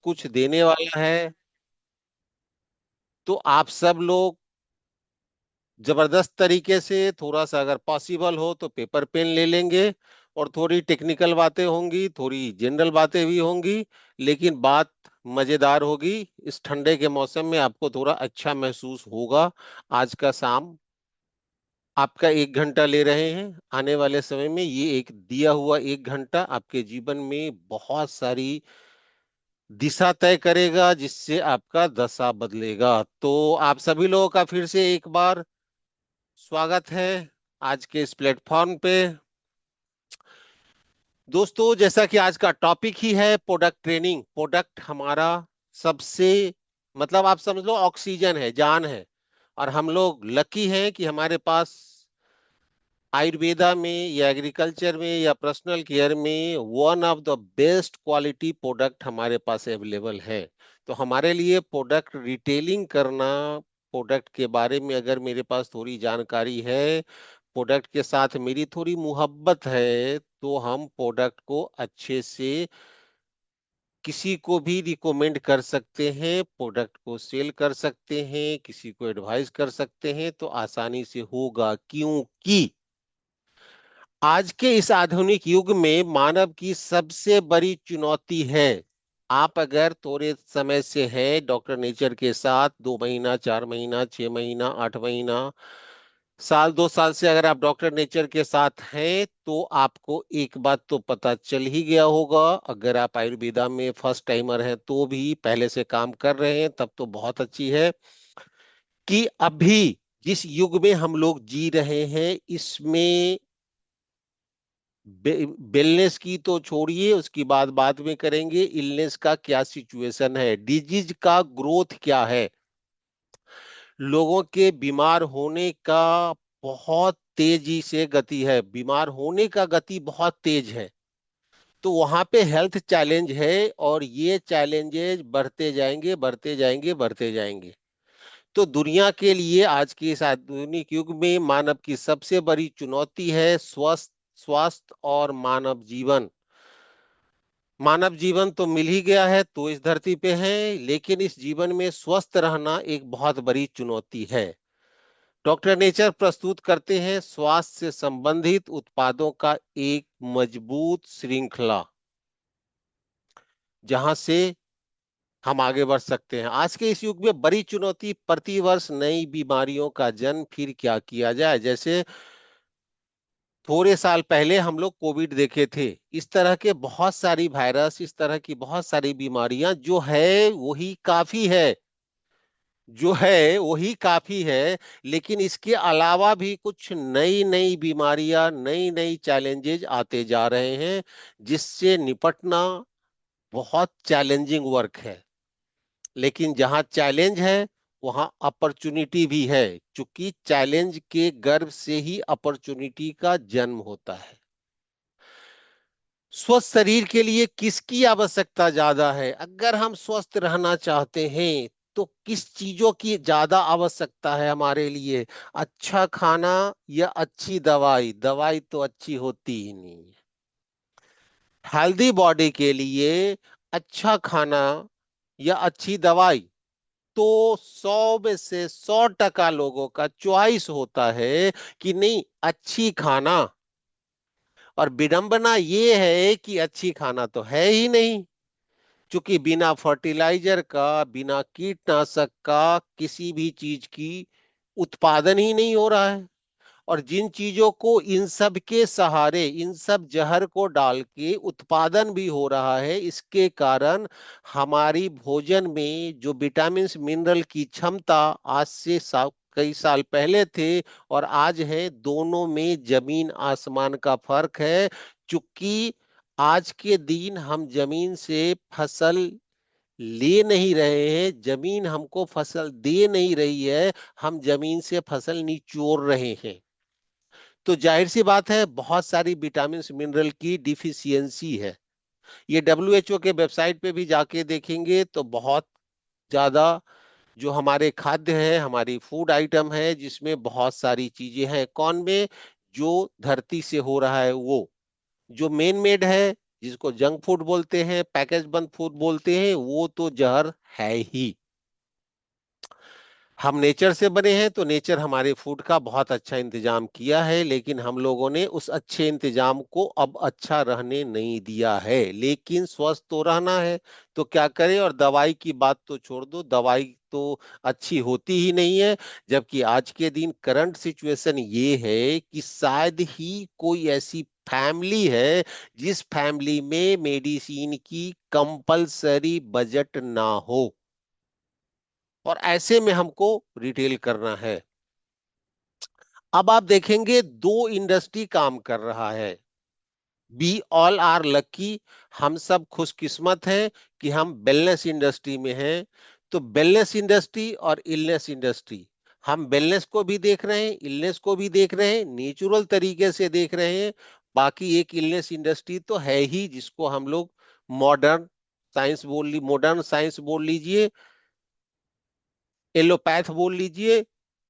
कुछ देने वाला है। तो आप सब लोग जबरदस्त तरीके से, थोड़ा सा अगर पॉसिबल हो तो पेपर पेन ले लेंगे, और थोड़ी टेक्निकल बातें होंगी, थोड़ी जनरल बातें भी होंगी, लेकिन बात मजेदार होगी। इस ठंडे के मौसम में आपको थोड़ा अच्छा महसूस होगा। आज का शाम आपका 1 घंटा ले रहे हैं। आने वाले समय में ये एक दिया हुआ 1 घंटा आपके जीवन में बहुत सारी दिशा तय करेगा, जिससे आपका दशा बदलेगा। तो आप सभी लोगों का फिर से एक बार स्वागत है आज के इस प्लेटफॉर्म पे। दोस्तों, जैसा कि आज का टॉपिक ही है प्रोडक्ट ट्रेनिंग। प्रोडक्ट हमारा सबसे, मतलब आप समझ लो ऑक्सीजन है, जान है। और हम लोग लकी हैं कि हमारे पास आयुर्वेदा में या एग्रीकल्चर में या पर्सनल केयर में one of the best quality product हमारे पास अवेलेबल है। तो हमारे लिए प्रोडक्ट रिटेलिंग करना, प्रोडक्ट के बारे में अगर मेरे पास थोड़ी जानकारी है, प्रोडक्ट के साथ मेरी थोड़ी मुहब्बत है, तो हम प्रोडक्ट को अच्छे से किसी को भी रिकमेंड कर सकते हैं, प्रोडक्ट को सेल कर सकते हैं, किसी को एडवाइस कर सकते हैं, तो आसानी से होगा। क्योंकि आज के इस आधुनिक युग में मानव की सबसे बड़ी चुनौती है, आप अगर थोड़े समय से हैं डॉक्टर नेचर के साथ, 2 महीना, 4 महीना, 6 महीना, 8 महीना, साल 2 साल से अगर आप डॉक्टर नेचर के साथ हैं, तो आपको एक बात तो पता चल ही गया होगा। अगर आप आयुर्वेदा में फर्स्ट टाइमर हैं तो भी, पहले से काम कर रहे हैं तब तो बहुत अच्छी है, कि अभी जिस युग में हम लोग जी रहे हैं इसमें वेलनेस की तो छोड़िए, उसकी बात बाद में करेंगे। इलनेस का क्या सिचुएशन है, डिजीज का ग्रोथ क्या है, लोगों के बीमार होने का बहुत तेजी से गति है, बीमार होने का गति बहुत तेज है। तो वहां पे हेल्थ चैलेंज है, और ये चैलेंजेस बढ़ते जाएंगे, बढ़ते जाएंगे, बढ़ते जाएंगे। तो दुनिया के लिए आज के इस आधुनिक युग में मानव की सबसे बड़ी चुनौती है स्वस्थ स्वास्थ्य और मानव जीवन। मानव जीवन तो मिल ही गया है तो इस धरती पे है, लेकिन इस जीवन में स्वस्थ रहना एक बहुत बड़ी चुनौती है। डॉक्टर नेचर प्रस्तुत करते हैं स्वास्थ्य से संबंधित उत्पादों का एक मजबूत श्रृंखला, जहां से हम आगे बढ़ सकते हैं। आज के इस युग में बड़ी चुनौती, प्रतिवर्ष नई बीमारियों का जन्म। फिर क्या किया जाए? जैसे थोड़े साल पहले हम लोग कोविड देखे थे, इस तरह के बहुत सारी वायरस, इस तरह की बहुत सारी बीमारियां, जो है वही काफी है, जो है वही काफी है। लेकिन इसके अलावा भी कुछ नई नई बीमारियां, नई नई चैलेंजेज आते जा रहे हैं, जिससे निपटना बहुत चैलेंजिंग वर्क है। लेकिन जहां चैलेंज है वहां अपॉर्चुनिटी भी है, क्योंकि चैलेंज के गर्भ से ही अपॉर्चुनिटी का जन्म होता है। स्वस्थ शरीर के लिए किसकी आवश्यकता ज्यादा है? अगर हम स्वस्थ रहना चाहते हैं तो किस चीजों की ज्यादा आवश्यकता है हमारे लिए? अच्छा खाना या अच्छी दवाई? दवाई तो अच्छी होती ही नहीं है। हेल्दी बॉडी के लिए अच्छा खाना या अच्छी दवाई? तो 100 में से 100% लोगों का चॉइस होता है कि नहीं, अच्छी खाना। और विडंबना ये है कि अच्छी खाना तो है ही नहीं, क्योंकि बिना फर्टिलाइजर का, बिना कीटनाशक का किसी भी चीज की उत्पादन ही नहीं हो रहा है। और जिन चीजों को, इन सब के सहारे, इन सब जहर को डाल के उत्पादन भी हो रहा है, इसके कारण हमारी भोजन में जो विटामिन मिनरल की क्षमता आज से कई साल पहले थे और आज है, दोनों में जमीन आसमान का फर्क है। चूंकि आज के दिन हम जमीन से फसल ले नहीं रहे हैं, जमीन हमको फसल दे नहीं रही है, हम जमीन से फसल निचोड़ रहे हैं। तो जाहिर सी बात है, बहुत सारी विटामिन मिनरल की डिफिशियंसी है। ये डब्ल्यूएचओ के वेबसाइट पे भी जाके देखेंगे तो बहुत ज्यादा जो हमारे खाद्य है, हमारी फूड आइटम है, जिसमें बहुत सारी चीजें हैं। कौन में? जो धरती से हो रहा है वो, जो मेन मेड है, जिसको जंक फूड बोलते हैं, पैकेज बंद फूड बोलते हैं, वो तो जहर है ही। हम नेचर से बने हैं तो नेचर हमारे फूड का बहुत अच्छा इंतजाम किया है, लेकिन हम लोगों ने उस अच्छे इंतजाम को अब अच्छा रहने नहीं दिया है। लेकिन स्वस्थ तो रहना है तो क्या करें, और दवाई की बात तो छोड़ दो, दवाई तो अच्छी होती ही नहीं है। जबकि आज के दिन करंट सिचुएशन ये है कि शायद ही कोई ऐसी फैमिली है जिस फैमिली में मेडिसिन की कंपलसरी बजट ना हो, और ऐसे में हमको रिटेल करना है। अब आप देखेंगे दो इंडस्ट्री काम कर रहा है। वी ऑल आर लकी, हम सब खुशकिस्मत हैं कि हम वेलनेस इंडस्ट्री में हैं। तो वेलनेस इंडस्ट्री और इलनेस इंडस्ट्री, हम वेलनेस को भी देख रहे हैं, इलनेस को भी देख रहे हैं, नेचुरल तरीके से देख रहे हैं। बाकी एक इलनेस इंडस्ट्री तो है ही, जिसको हम लोग मॉडर्न मॉडर्न साइंस बोल लीजिए, एलोपैथ बोल लीजिए,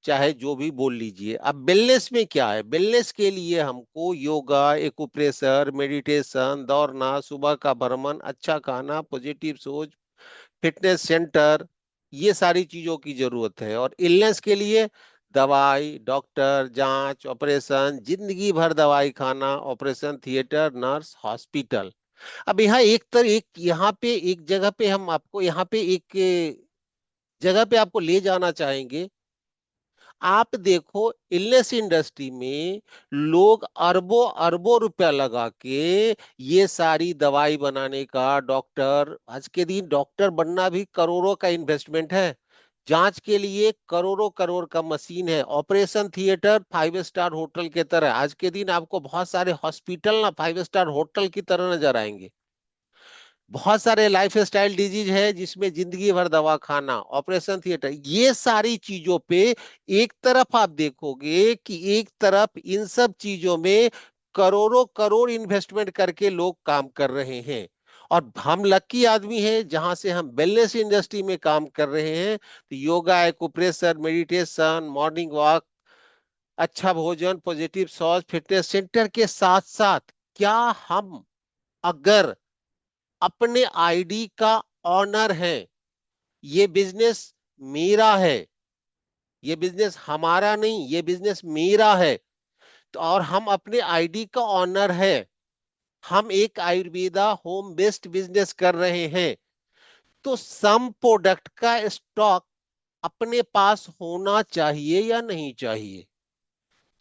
चाहे जो भी बोल लीजिए। अब वेलनेस में क्या है, वेलनेस के लिए हमको योगा, एक्यूप्रेशर, मेडिटेशन, दौड़ना, सुबह का भ्रमण, अच्छा खाना, पॉजिटिव सोच, फिटनेस सेंटर, ये सारी चीजों की जरूरत है। और इलनेस के लिए दवाई, डॉक्टर, जांच, ऑपरेशन, जिंदगी भर दवाई खाना, ऑपरेशन थिएटर, नर्स, हॉस्पिटल। अब यहाँ एक यहाँ पे एक जगह पे हम आपको यहाँ पे एक जगह पे आपको ले जाना चाहेंगे। आप देखो, इलनेस इंडस्ट्री में लोग अरबों अरबों रुपया लगा के ये सारी दवाई बनाने का, डॉक्टर, आज के दिन डॉक्टर बनना भी करोड़ों का इन्वेस्टमेंट है। जांच के लिए करोड़ों करोड़ का मशीन है, ऑपरेशन थिएटर 5 स्टार होटल के तरह। आज के दिन आपको बहुत सारे हॉस्पिटल ना 5 स्टार होटल की तरह नजर आएंगे। बहुत सारे लाइफ स्टाइल डिजीज है जिसमें जिंदगी भर दवा खाना, ऑपरेशन थिएटर, ये सारी चीजों पे एक तरफ आप देखोगे कि एक तरफ इन सब चीजों में करोड़ों करोड़ इन्वेस्टमेंट करके लोग काम कर रहे हैं। और हम लकी आदमी हैं जहां से हम वेलनेस इंडस्ट्री में काम कर रहे हैं। तो yoga, acupressure, meditation, morning walk, अच्छा भोजन, पॉजिटिव सॉच, फिटनेस सेंटर के साथ साथ क्या हम अगर अपने आईडी का ऑनर है, ये बिजनेस मेरा है, ये बिजनेस हमारा नहीं, ये बिजनेस मेरा है, तो और हम अपने आईडी का ऑनर है, हम एक आयुर्वेदा होम बेस्ड बिजनेस कर रहे हैं, तो सम प्रोडक्ट का स्टॉक अपने पास होना चाहिए या नहीं चाहिए।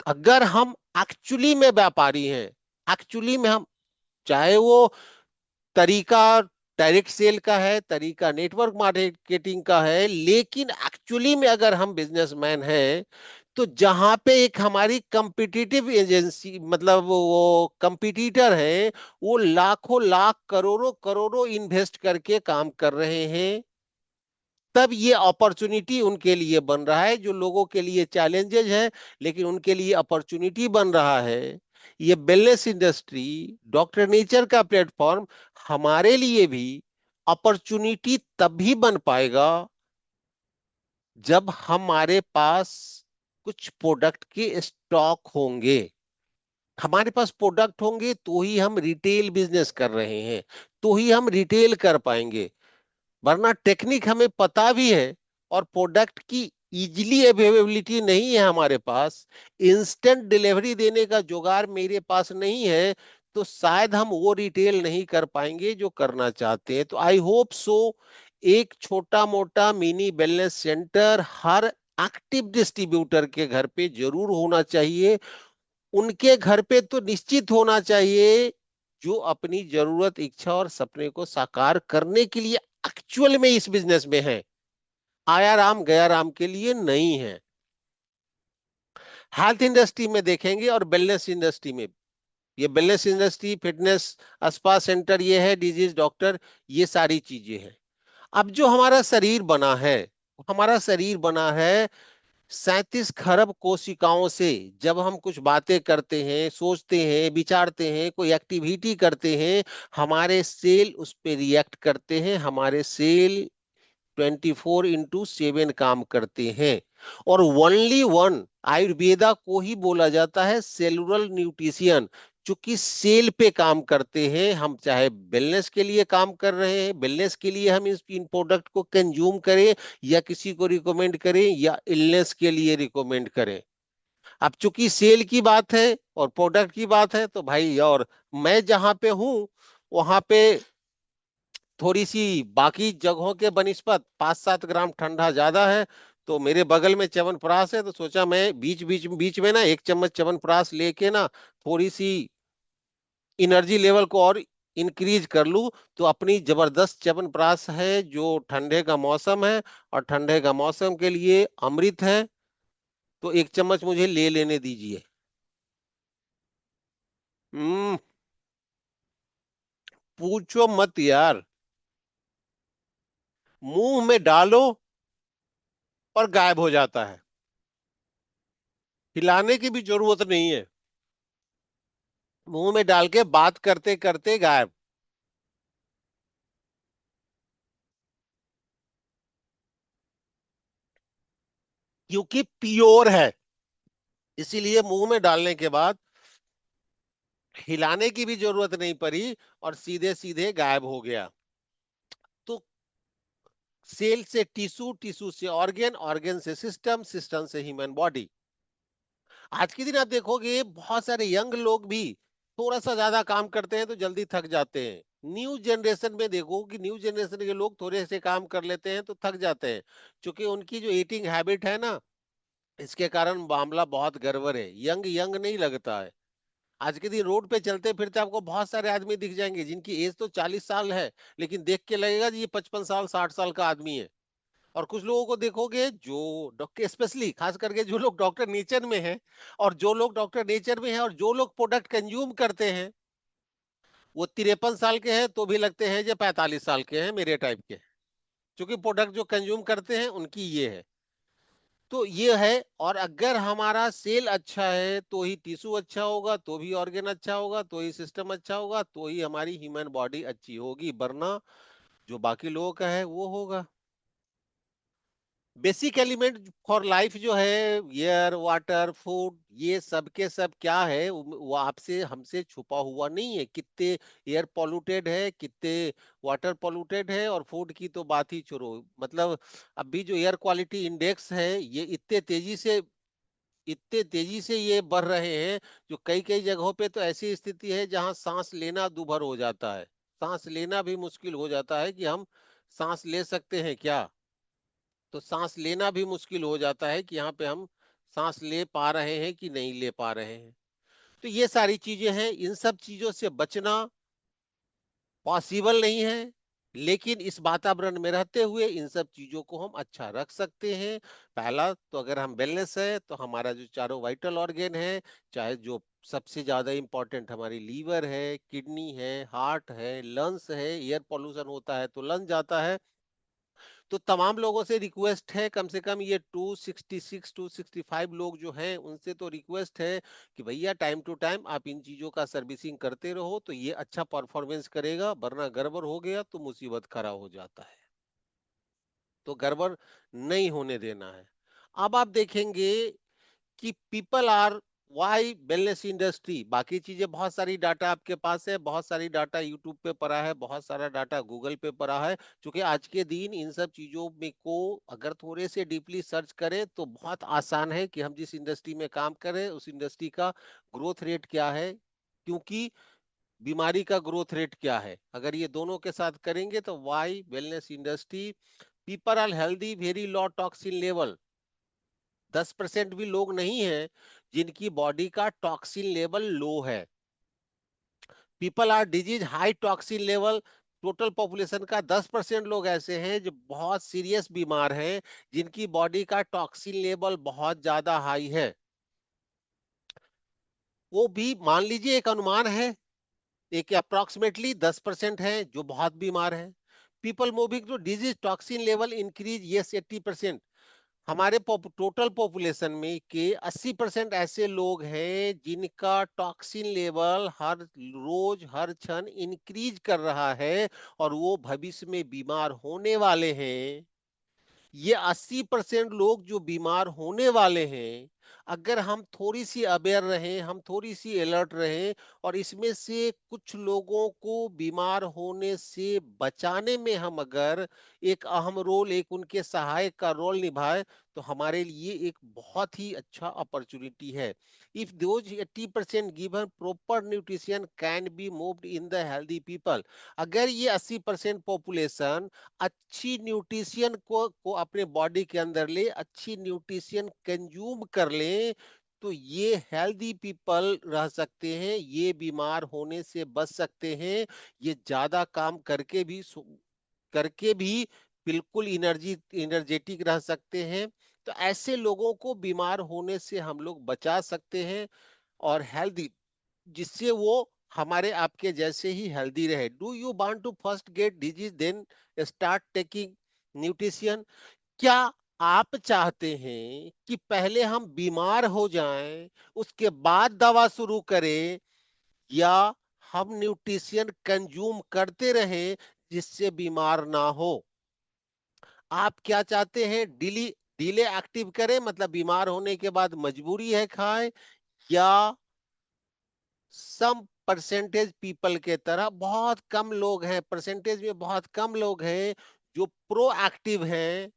अगर हम एक्चुअली में व्यापारी हैं, एक्चुअली में हम, चाहे वो तरीका डायरेक्ट सेल का है, तरीका नेटवर्क मार्केटिंग का है, लेकिन एक्चुअली में अगर हम बिजनेसमैन हैं, तो जहां पे एक हमारी कंपिटिटिव एजेंसी, मतलब वो कंपटीटर है, वो लाखों लाख करोड़ों करोड़ों इन्वेस्ट करके काम कर रहे हैं, तब ये अपॉर्चुनिटी उनके लिए बन रहा है, जो लोगों के लिए चैलेंजेस है लेकिन उनके लिए अपॉर्चुनिटी बन रहा है। ये वेलनेस इंडस्ट्री, डॉक्टर नेचर का प्लेटफॉर्म हमारे लिए भी अपॉर्चुनिटी तभी बन पाएगा जब हमारे पास कुछ प्रोडक्ट के स्टॉक होंगे। हमारे पास प्रोडक्ट होंगे तो ही हम रिटेल बिजनेस कर रहे हैं, तो ही हम रिटेल कर पाएंगे। वरना टेक्निक हमें पता भी है और प्रोडक्ट की इजीली अवेलेबिलिटी नहीं है हमारे पास, इंस्टेंट डिलीवरी देने का जुगाड़ मेरे पास नहीं है, तो शायद हम वो रिटेल नहीं कर पाएंगे जो करना चाहते हैं। तो आई होप सो एक छोटा मोटा मिनी वेलनेस सेंटर हर एक्टिव डिस्ट्रीब्यूटर के घर पे जरूर होना चाहिए। उनके घर पे तो निश्चित होना चाहिए जो अपनी जरूरत, इच्छा और सपने को साकार करने के लिए एक्चुअल में इस बिजनेस में है, आया राम गया राम के लिए नहीं है। हेल्थ इंडस्ट्री में देखेंगे और वेलनेस इंडस्ट्री में, ये wellness industry, fitness, spa centre, ये है डिजीज डॉक्टर, ये सारी चीजें हैं। अब जो हमारा शरीर बना है, हमारा शरीर बना है 37 खरब कोशिकाओं से। जब हम कुछ बातें करते हैं, सोचते हैं, विचारते हैं, कोई एक्टिविटी करते हैं, हमारे सेल उस पर रिएक्ट करते हैं, हमारे सेल 24/7 काम करते हैं। और ओनली वन, आयुर्वेदा को ही बोला जाता है सेलुलर न्यूट्रिशियन। चूंकि सेल पे काम करते हैं हम, चाहे वेलनेस के लिए काम कर रहे हैं, वेलनेस के लिए हम इन प्रोडक्ट को कंज्यूम करें या किसी को रिकमेंड करें या इलनेस के लिए रिकमेंड करें। अब चूंकि सेल की बात है और प्रोडक्ट की बात है तो भाई, और मैं जहां पे हूं वहां पे थोड़ी सी बाकी जगहों के बनिस्पत 5-7 ग्राम ठंडा ज्यादा है। तो मेरे बगल में च्यवनप्राश है, तो सोचा मैं बीच बीच बीच में ना 1 चम्मच च्यवनप्राश लेके ना थोड़ी सी एनर्जी लेवल को और इंक्रीज कर लूं। तो अपनी जबरदस्त च्यवनप्राश है जो ठंडे का मौसम है, और ठंडे का मौसम के लिए अमृत है। तो 1 चम्मच मुझे ले लेने दीजिए। हम्म। पूछो मत यार। मुंह में डालो और गायब हो जाता है। हिलाने की भी जरूरत नहीं है। मुंह में डाल के बात करते करते गायब। क्योंकि प्योर है, इसीलिए मुंह में डालने के बाद हिलाने की भी जरूरत नहीं पड़ी और सीधे सीधे गायब हो गया। तो सेल से टिश्यू, टिश्यू से ऑर्गन, ऑर्गन से सिस्टम, सिस्टम से ह्यूमन बॉडी। आज के दिन आप देखोगे बहुत सारे यंग लोग भी थोड़ा सा ज्यादा काम करते हैं तो जल्दी थक जाते हैं। न्यू जनरेशन में देखो कि न्यू जनरेशन के लोग थोड़े से काम कर लेते हैं तो थक जाते हैं, क्योंकि उनकी जो ईटिंग हैबिट है ना, इसके कारण मामला बहुत गड़बड़ है। यंग यंग नहीं लगता है। आज के दिन रोड पे चलते फिरते आपको बहुत सारे आदमी दिख जाएंगे जिनकी एज तो 40 साल है, लेकिन देख के लगेगा जी ये 55 साल 60 साल का आदमी है। और कुछ लोगों को देखोगे जो डॉक्टर, स्पेशली खास करके जो लोग डॉक्टर नेचर में हैं, और जो लोग डॉक्टर नेचर में हैं और जो लोग प्रोडक्ट कंज्यूम करते हैं, वो 53 साल के हैं तो भी लगते हैं जो 45 साल के हैं, मेरे टाइप के। क्योंकि प्रोडक्ट जो कंज्यूम करते हैं उनकी ये है। तो ये है। और अगर हमारा सेल अच्छा है तो ही टिश्यू अच्छा होगा, तो भी ऑर्गन अच्छा होगा, तो ही सिस्टम अच्छा होगा, तो ही हमारी ह्यूमन बॉडी अच्छी होगी, वरना जो बाकी लोगों का है वो होगा। बेसिक एलिमेंट फॉर लाइफ जो है, एयर, वाटर, फूड, ये सब के सब क्या है, वो आपसे हमसे छुपा हुआ नहीं है। कितने एयर पॉल्यूटेड है, कितने वाटर पॉल्यूटेड है, और फूड की तो बात ही छोड़ो। मतलब अभी जो एयर क्वालिटी इंडेक्स है, ये इतने तेजी से ये बढ़ रहे हैं, जो कई कई जगहों पे तो ऐसी स्थिति है जहां सांस लेना दूभर हो जाता है। सांस लेना भी मुश्किल हो जाता है कि हम सांस ले सकते हैं क्या। तो सांस लेना भी मुश्किल हो जाता है कि यहाँ पे हम सांस ले पा रहे हैं कि नहीं ले पा रहे हैं। तो ये सारी चीजें हैं, इन सब चीजों से बचना पॉसिबल नहीं है। लेकिन इस वातावरण में रहते हुए इन सब चीजों को हम अच्छा रख सकते हैं। पहला तो अगर हम वेलनेस है तो हमारा जो चारों वाइटल ऑर्गन है, चाहे जो सबसे ज्यादा इंपॉर्टेंट हमारी लीवर है, किडनी है, हार्ट है, लंग्स है। एयर पोल्यूशन होता है तो लंग जाता है। तो तमाम लोगों से रिक्वेस्ट है, कम से कम ये 266 265 लोग जो हैं उनसे तो रिक्वेस्ट है कि भैया टाइम टू टाइम आप इन चीजों का सर्विसिंग करते रहो, तो ये अच्छा परफॉर्मेंस करेगा, वरना गड़बड़ हो गया तो मुसीबत खड़ा हो जाता है। तो गड़बड़ नहीं होने देना है। अब आप देखेंगे कि people are why wellness industry, बाकी चीजें बहुत सारी डाटा आपके पास है, बहुत सारी डाटा यूट्यूब पे पड़ा है, बहुत सारा डाटा गूगल पे पड़ा है। क्योंकि आज के दिन इन सब चीजों में को अगर थोड़े से डीपली सर्च करें तो बहुत आसान है कि हम जिस इंडस्ट्री में काम करें उस इंडस्ट्री का ग्रोथ रेट क्या है, क्योंकि बीमारी का ग्रोथ रेट क्या है। अगर ये दोनों के साथ करेंगे तो why wellness industry, people are healthy, very low toxin level. 10% भी लोग नहीं है जिनकी बॉडी का टॉक्सिन लेवल लो है। People are disease high toxin level, total population का 10% लोग ऐसे हैं जो बहुत सीरियस बीमार हैं, जिनकी बॉडी का टॉक्सिन लेवल बहुत ज्यादा हाई है। वो भी मान लीजिए एक अनुमान है, एक अप्रोक्सीमेटली 10% है जो बहुत बीमार है। People moving to disease toxin level increase, yes 80%। हमारे टोटल पॉपुलेशन में के 80% ऐसे लोग हैं जिनका टॉक्सिन लेवल हर रोज हर क्षण इंक्रीज कर रहा है, और वो भविष्य में बीमार होने वाले हैं। ये 80% लोग जो बीमार होने वाले हैं, अगर हम थोड़ी सी अवेयर रहें, हम थोड़ी सी अलर्ट रहें, और इसमें से कुछ लोगों को बीमार होने से बचाने में हम अगर एक अहम रोल, एक उनके सहायक का रोल निभाए, तो हमारे लिए एक बहुत ही अच्छा अपॉर्चुनिटी है। If those 80% given proper nutrition can be moved in the healthy people, अगर ये 80% पॉपुलेशन अच्छी न्यूट्रिशन को अपने बॉडी के अंदर ले, अच्छी न्यूट्रिशन कंज्यूम कर ले, तो ये हेल्दी पीपल रह सकते हैं, ये बीमार होने से बच सकते हैं, ये ज्यादा काम करके भी बिल्कुल एनर्जेटिक रह सकते हैं। तो ऐसे लोगों को बीमार होने से हम लोग बचा सकते हैं, और हेल्दी, जिससे वो हमारे आपके जैसे ही हेल्दी रहे। Do you want to first get disease then start taking nutrition? क्या आप चाहते हैं कि पहले हम बीमार हो जाएं, उसके बाद दवा शुरू करें, या हम न्यूट्रिशन कंज्यूम करते रहें जिससे बीमार ना हो? आप क्या चाहते हैं? डिले एक्टिव करें, मतलब बीमार होने के बाद मजबूरी है खाएं, या सम परसेंटेज पीपल के तरह, बहुत कम लोग हैं, परसेंटेज में बहुत कम लोग हैं जो प्रोएक्टिव हैं,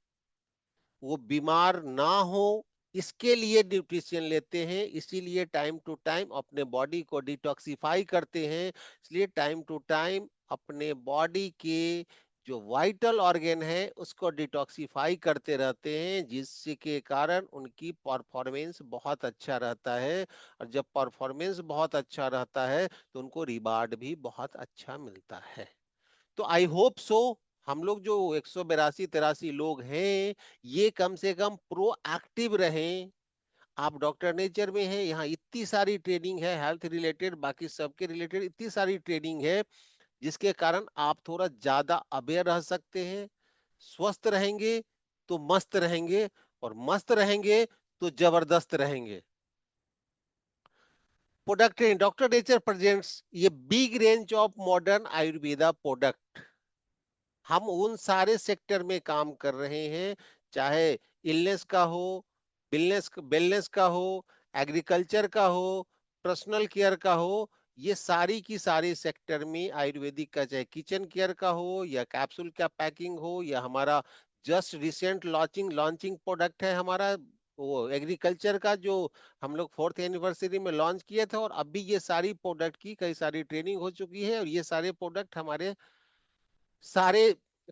वो बीमार ना हो इसके लिए न्यूट्रिशन लेते हैं, इसीलिए टाइम टू टाइम अपने बॉडी को डिटॉक्सिफाई करते हैं, इसलिए टाइम टू टाइम अपने बॉडी के जो वाइटल ऑर्गन है उसको डिटॉक्सिफाई करते रहते हैं, जिसके कारण उनकी परफॉर्मेंस बहुत अच्छा रहता है। और जब परफॉर्मेंस बहुत अच्छा रहता है तो उनको रिवार्ड भी बहुत अच्छा मिलता है। तो आई होप सो हम लोग जो 182-83 लोग हैं, ये कम से कम प्रोएक्टिव रहें। आप डॉक्टर नेचर में हैं, यहाँ इतनी सारी ट्रेनिंग है हेल्थ रिलेटेड, बाकी सबके रिलेटेड इतनी सारी ट्रेनिंग है, जिसके कारण आप थोड़ा ज्यादा अवेयर रह सकते हैं। स्वस्थ रहेंगे तो मस्त रहेंगे, और मस्त रहेंगे तो जबरदस्त रहेंगे। प्रोडक्ट डॉक्टर नेचर प्रेजेंट्स ये big range of modern Ayurveda product. हम उन सारे सेक्टर में काम कर रहे हैं, चाहे इलनेस का हो, बिलनेस वेलनेस का हो, एग्रीकल्चर का हो, पर्सनल केयर का हो, ये सारी की सारी सेक्टर में आयुर्वेदिक का, चाहे किचन केयर का हो, या कैप्सूल का पैकिंग हो, या हमारा just recent launching launching product है हमारा वो एग्रीकल्चर का, जो हम लोग 4th एनिवर्सरी में लॉन्च किए थे, और अभी ये सारी प्रोडक्ट की कई सारी ट्रेनिंग हो चुकी है, और ये सारे प्रोडक्ट हमारे सारे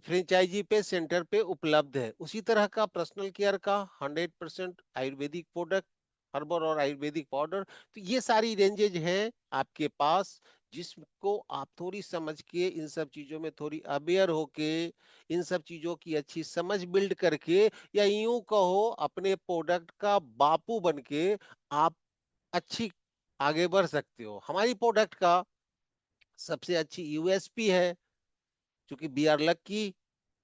फ्रेंचाइजी पे सेंटर पे उपलब्ध है। उसी तरह का पर्सनल केयर का 100% आयुर्वेदिक प्रोडक्ट, हर्बल और आयुर्वेदिक पाउडर, तो ये सारी रेंजेज हैं आपके पास, जिसको आप थोड़ी समझ के, इन सब चीजों में थोड़ी अवेयर होके, इन सब चीजों की अच्छी समझ बिल्ड करके, या यूं कहो अपने प्रोडक्ट का बापू बन के, आप अच्छी आगे बढ़ सकते हो। हमारी प्रोडक्ट का सबसे अच्छी यूएसपी है, क्योंकि वी आर लकी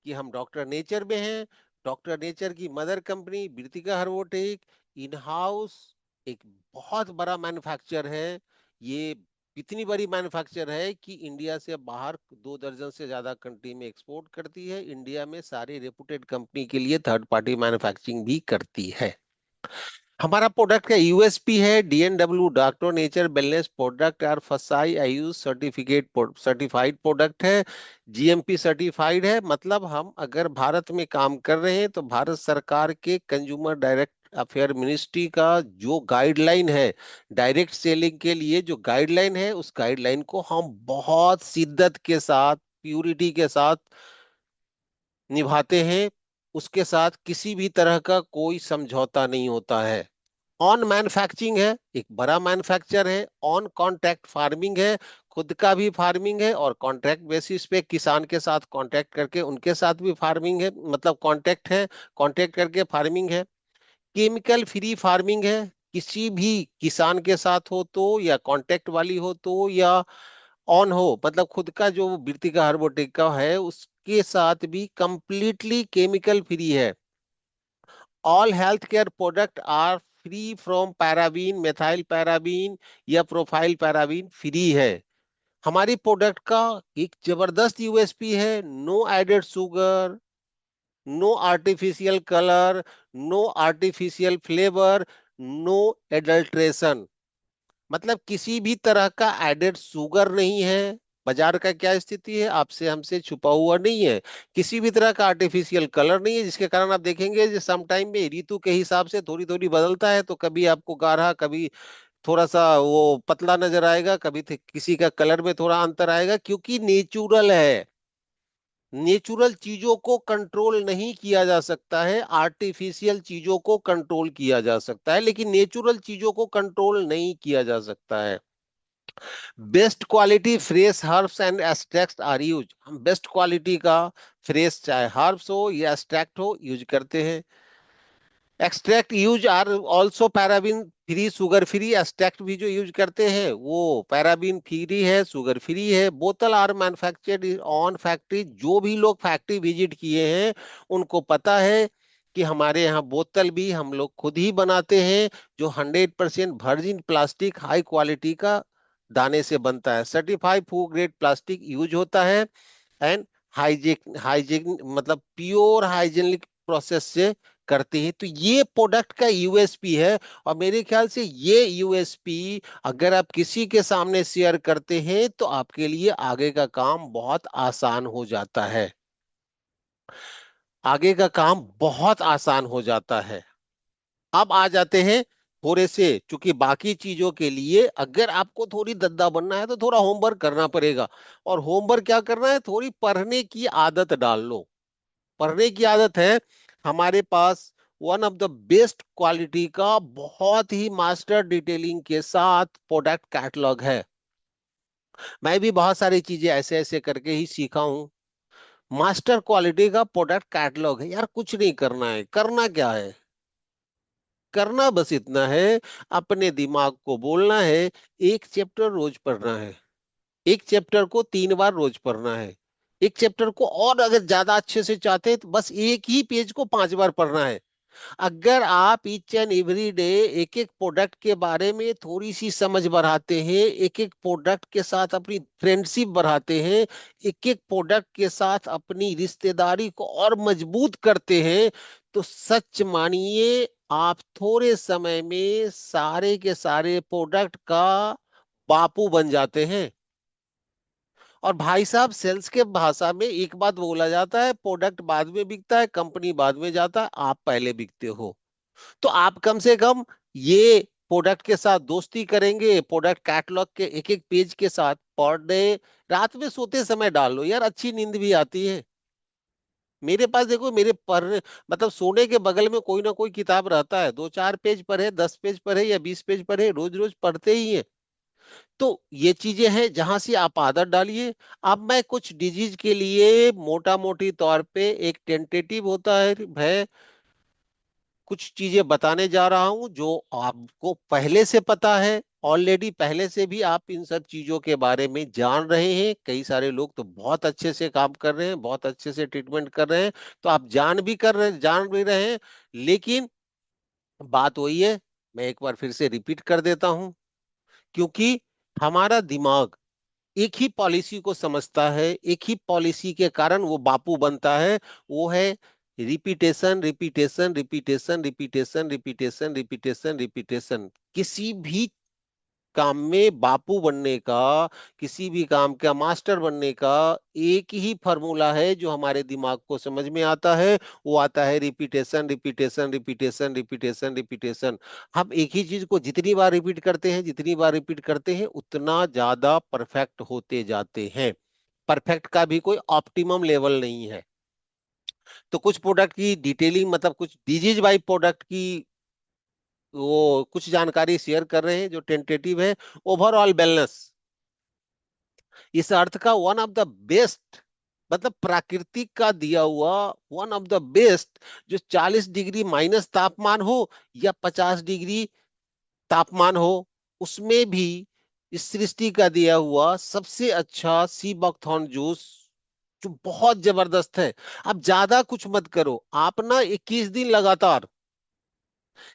कि हम डॉक्टर नेचर में हैं। डॉक्टर नेचर की मदर कंपनी बिरतिका हर्बोटेक इन हाउस एक बहुत बड़ा मैन्युफैक्चर है। ये इतनी बड़ी मैन्युफैक्चर है कि इंडिया से बाहर 2 दर्जन से ज्यादा कंट्री में एक्सपोर्ट करती है, इंडिया में सारी रेपुटेड कंपनी के लिए थर्ड पार्टी मैन्युफैक्चरिंग भी करती है। हमारा प्रोडक्ट का यूएसपी है DNW, doctor nature wellness product are FSSAI आईयू सर्टिफिकेट सर्टिफाइड प्रोडक्ट है, जीएमपी सर्टिफाइड है। मतलब हम अगर भारत में काम कर रहे हैं तो भारत सरकार के कंज्यूमर डायरेक्ट अफेयर मिनिस्ट्री का जो गाइडलाइन है, डायरेक्ट सेलिंग के लिए जो गाइडलाइन है, उस गाइडलाइन को हम बहुत शिद्दत के साथ, प्यूरिटी के साथ निभाते हैं। उसके साथ किसी भी तरह का कोई समझौता नहीं होता है। ऑन मैन्युफैक्चरिंग है, एक बड़ा मैन्युफैक्चर है, ऑन कॉन्ट्रैक्ट फार्मिंग है, खुद का भी फार्मिंग है, और कॉन्ट्रैक्ट बेसिस पे किसान के साथ कॉन्ट्रैक्ट करके उनके साथ भी फार्मिंग है, मतलब कॉन्ट्रैक्ट है, कॉन्ट्रैक्ट करके फार्मिंग है। केमिकल फ्री फार्मिंग है, किसी भी किसान के साथ हो तो, या कॉन्ट्रैक्ट वाली हो तो, या ऑन हो, मतलब खुद का जो वृत्तिका हर्बोटेक का है उसके साथ भी कंप्लीटली केमिकल फ्री है। All health care product are free from paraben, methyl paraben या प्रोफाइल पैराबीन फ्री है। हमारी प्रोडक्ट का एक जबरदस्त यूएसपी है, no added sugar, no artificial colour, no artificial flavour, no adulteration, मतलब किसी भी तरह का एडेड शुगर नहीं है। बाजार का क्या स्थिति है, आपसे हमसे छुपा हुआ नहीं है। किसी भी तरह का आर्टिफिशियल कलर नहीं है, जिसके कारण आप देखेंगे जो सम टाइम में ऋतु के हिसाब से थोड़ी थोड़ी बदलता है, तो कभी आपको गाढ़ा, कभी थोड़ा सा वो पतला नजर आएगा, कभी किसी का कलर में थोड़ा अंतर आएगा, क्योंकि नेचुरल है। नेचुरल चीजों को कंट्रोल नहीं किया जा सकता है, आर्टिफिशियल चीजों को कंट्रोल किया जा सकता है, लेकिन नेचुरल चीजों को कंट्रोल नहीं किया जा सकता है। Best quality fresh herbs and extract are use, हम बेस्ट क्वालिटी का फ्रेश चाहे हर्ब्स हो या एक्सट्रैक्ट हो यूज करते हैं। Extract use are also paraben free, sugar free. Extract भी जो यूज करते हैं वो पैराबिन फ्री है, शुगर फ्री है। बोतल आर मैन्युफैक्चर्ड ऑन फैक्ट्री, जो भी लोग फैक्ट्री विजिट किए हैं उनको पता है कि हमारे यहाँ बोतल भी हम लोग खुद ही बनाते हैं, जो 100% वर्जिन प्लास्टिक हाई क्वालिटी का दाने से बनता है। Certified food grade plastic use होता है, एंड हाइजीन हाइजीन मतलब प्योर हाइजीनिक प्रोसेस से करते हैं। तो ये प्रोडक्ट का यूएसपी है, और मेरे ख्याल से ये यूएसपी अगर आप किसी के सामने शेयर करते हैं तो आपके लिए आगे का काम बहुत आसान हो जाता है। आगे का काम बहुत आसान हो जाता है। अब आ जाते हैं थोड़े से, चूंकि बाकी चीजों के लिए अगर आपको थोड़ी दद्दा बनना है तो थोड़ा होमवर्क करना पड़ेगा। और होमवर्क क्या करना है, थोड़ी पढ़ने की आदत डाल लो। पढ़ने की आदत है। हमारे पास one of the best quality का बहुत ही मास्टर डिटेलिंग के साथ प्रोडक्ट कैटलॉग है। मैं भी बहुत सारी चीजें ऐसे ऐसे करके ही सीखा हूँ। मास्टर क्वालिटी का प्रोडक्ट कैटलॉग है यार, कुछ नहीं करना है। करना क्या है, करना बस इतना है, अपने दिमाग को बोलना है एक चैप्टर रोज पढ़ना है। एक चैप्टर को 3 बार रोज पढ़ना है। एक चैप्टर को और अगर ज्यादा अच्छे से चाहते हैं तो बस एक ही पेज को 5 बार पढ़ना है। अगर आप ईच एंड एवरी डे एक एक प्रोडक्ट के बारे में थोड़ी सी समझ बढ़ाते हैं, एक एक प्रोडक्ट के साथ अपनी फ्रेंडशिप बढ़ाते हैं, एक एक प्रोडक्ट के साथ अपनी रिश्तेदारी को और मजबूत करते हैं, तो सच मानिए आप थोड़े समय में सारे के सारे प्रोडक्ट का बापू बन जाते हैं। और भाई साहब, सेल्स के भाषा में एक बात बोला जाता है, प्रोडक्ट बाद में बिकता है, कंपनी बाद में जाता है, आप पहले बिकते हो। तो आप कम से कम ये प्रोडक्ट के साथ दोस्ती करेंगे, प्रोडक्ट कैटलॉग के एक एक पेज के साथ पर डे रात में सोते समय डाल लो यार, अच्छी नींद भी आती है। मेरे पास देखो, मेरे पर मतलब सोने के बगल में कोई ना कोई किताब रहता है, 2-4 पेज पर है, 10 पेज पर है या 20 पेज पर है, रोज रोज पढ़ते ही है। तो ये चीजें हैं जहां से आप आदत डालिए। अब मैं कुछ डिजीज के लिए मोटा मोटी तौर पे एक टेंटेटिव होता है कुछ चीजें बताने जा रहा हूं जो आपको पहले से पता है। ऑलरेडी पहले से भी आप इन सब चीजों के बारे में जान रहे हैं, कई सारे लोग तो बहुत अच्छे से काम कर रहे हैं, बहुत अच्छे से ट्रीटमेंट कर रहे हैं। तो आप जान भी रहे हैं। लेकिन बात वही है, मैं एक बार फिर से रिपीट कर देता हूं, क्योंकि हमारा दिमाग एक ही पॉलिसी को समझता है, एक ही पॉलिसी के कारण वो बापू बनता है। वो है repetition repetition repetition repetition repetition repetition repetition. किसी भी काम में बापू बनने का, किसी भी काम का मास्टर बनने का एक ही फॉर्मूला है जो हमारे दिमाग को समझ में आता है। वो आता है repetition repetition repetition repetition repetition. हम एक ही चीज को जितनी बार रिपीट करते हैं, जितनी बार रिपीट करते हैं, उतना ज्यादा परफेक्ट होते जाते हैं। परफेक्ट का भी कोई ऑप्टिमम लेवल नहीं है। तो कुछ प्रोडक्ट की डिटेलिंग, मतलब कुछ डिजीज बाई प्रोडक्ट की वो कुछ जानकारी शेयर कर रहे हैं जो टेंटेटिव है। ओवरऑल वेलनेस, इस अर्थ का वन ऑफ द बेस्ट, मतलब प्राकृतिक का दिया हुआ वन ऑफ द बेस्ट, जो 40 डिग्री माइनस तापमान हो या 50 डिग्री तापमान हो, उसमें भी इस सृष्टि का दिया हुआ सबसे अच्छा सी बकथॉर्न जूस, जो बहुत जबरदस्त है। अब ज्यादा कुछ मत करो, आप ना 21 दिन लगातार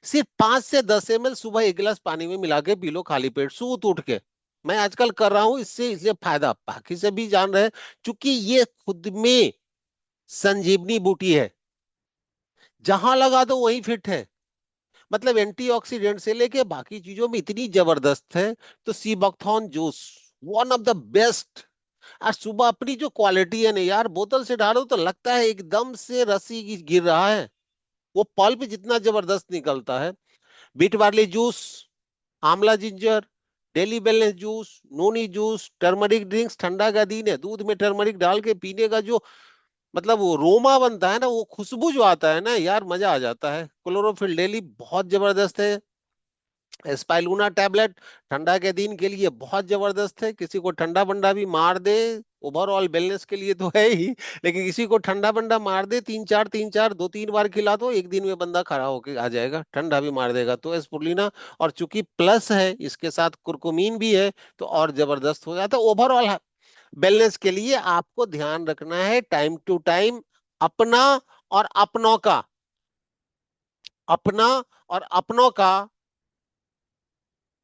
सिर्फ 5 से 10 ml सुबह एक गिलास पानी में मिला के पी लो, खाली पेट सूत उठ के। मैं आजकल कर रहा हूं, इससे इसलिए फायदा बाकी से भी जान रहे हैं, क्योंकि ये खुद में संजीवनी बूटी है, जहां लगा दो वहीं फिट है। मतलब एंटीऑक्सीडेंट से लेके बाकी चीजों में इतनी जबरदस्त है। तो sea buckthorn juice one of the best. और सुबह अपनी जो क्वालिटी है ना यार, बोतल से डालो तो लगता है एकदम से रसी गिर रहा है। वो पल्प जितना जबरदस्त निकलता है। Beat barley juice, amla ginger, daily wellness juice, noni juice, turmeric drinks. ठंडा का दिन है, दूध में टर्मरिक डाल के पीने का जो मतलब वो रोमा बनता है ना, वो खुशबू जो आता है ना यार, मजा आ जाता है। क्लोरोफिल डेली बहुत जबरदस्त है। स्पाइलूना टैबलेट ठंडा के दिन के लिए बहुत जबरदस्त है। किसी को ठंडा बंडा भी मार दे, ओवरऑल वेलनेस के लिए तो है ही, लेकिन किसी को ठंडा बंडा मार दे, तीन चार 2-3 बार खिला दो, एक दिन में बंदा खड़ा होके आ जाएगा, ठंडा भी मार देगा। तो एस्पुलिना, और चूंकि प्लस है इसके साथ कुरकुमीन भी है, तो और जबरदस्त हो जाता है। ओवरऑल वेलनेस के लिए आपको ध्यान रखना है टाइम टू टाइम अपना और अपनों का, अपना और अपनों का,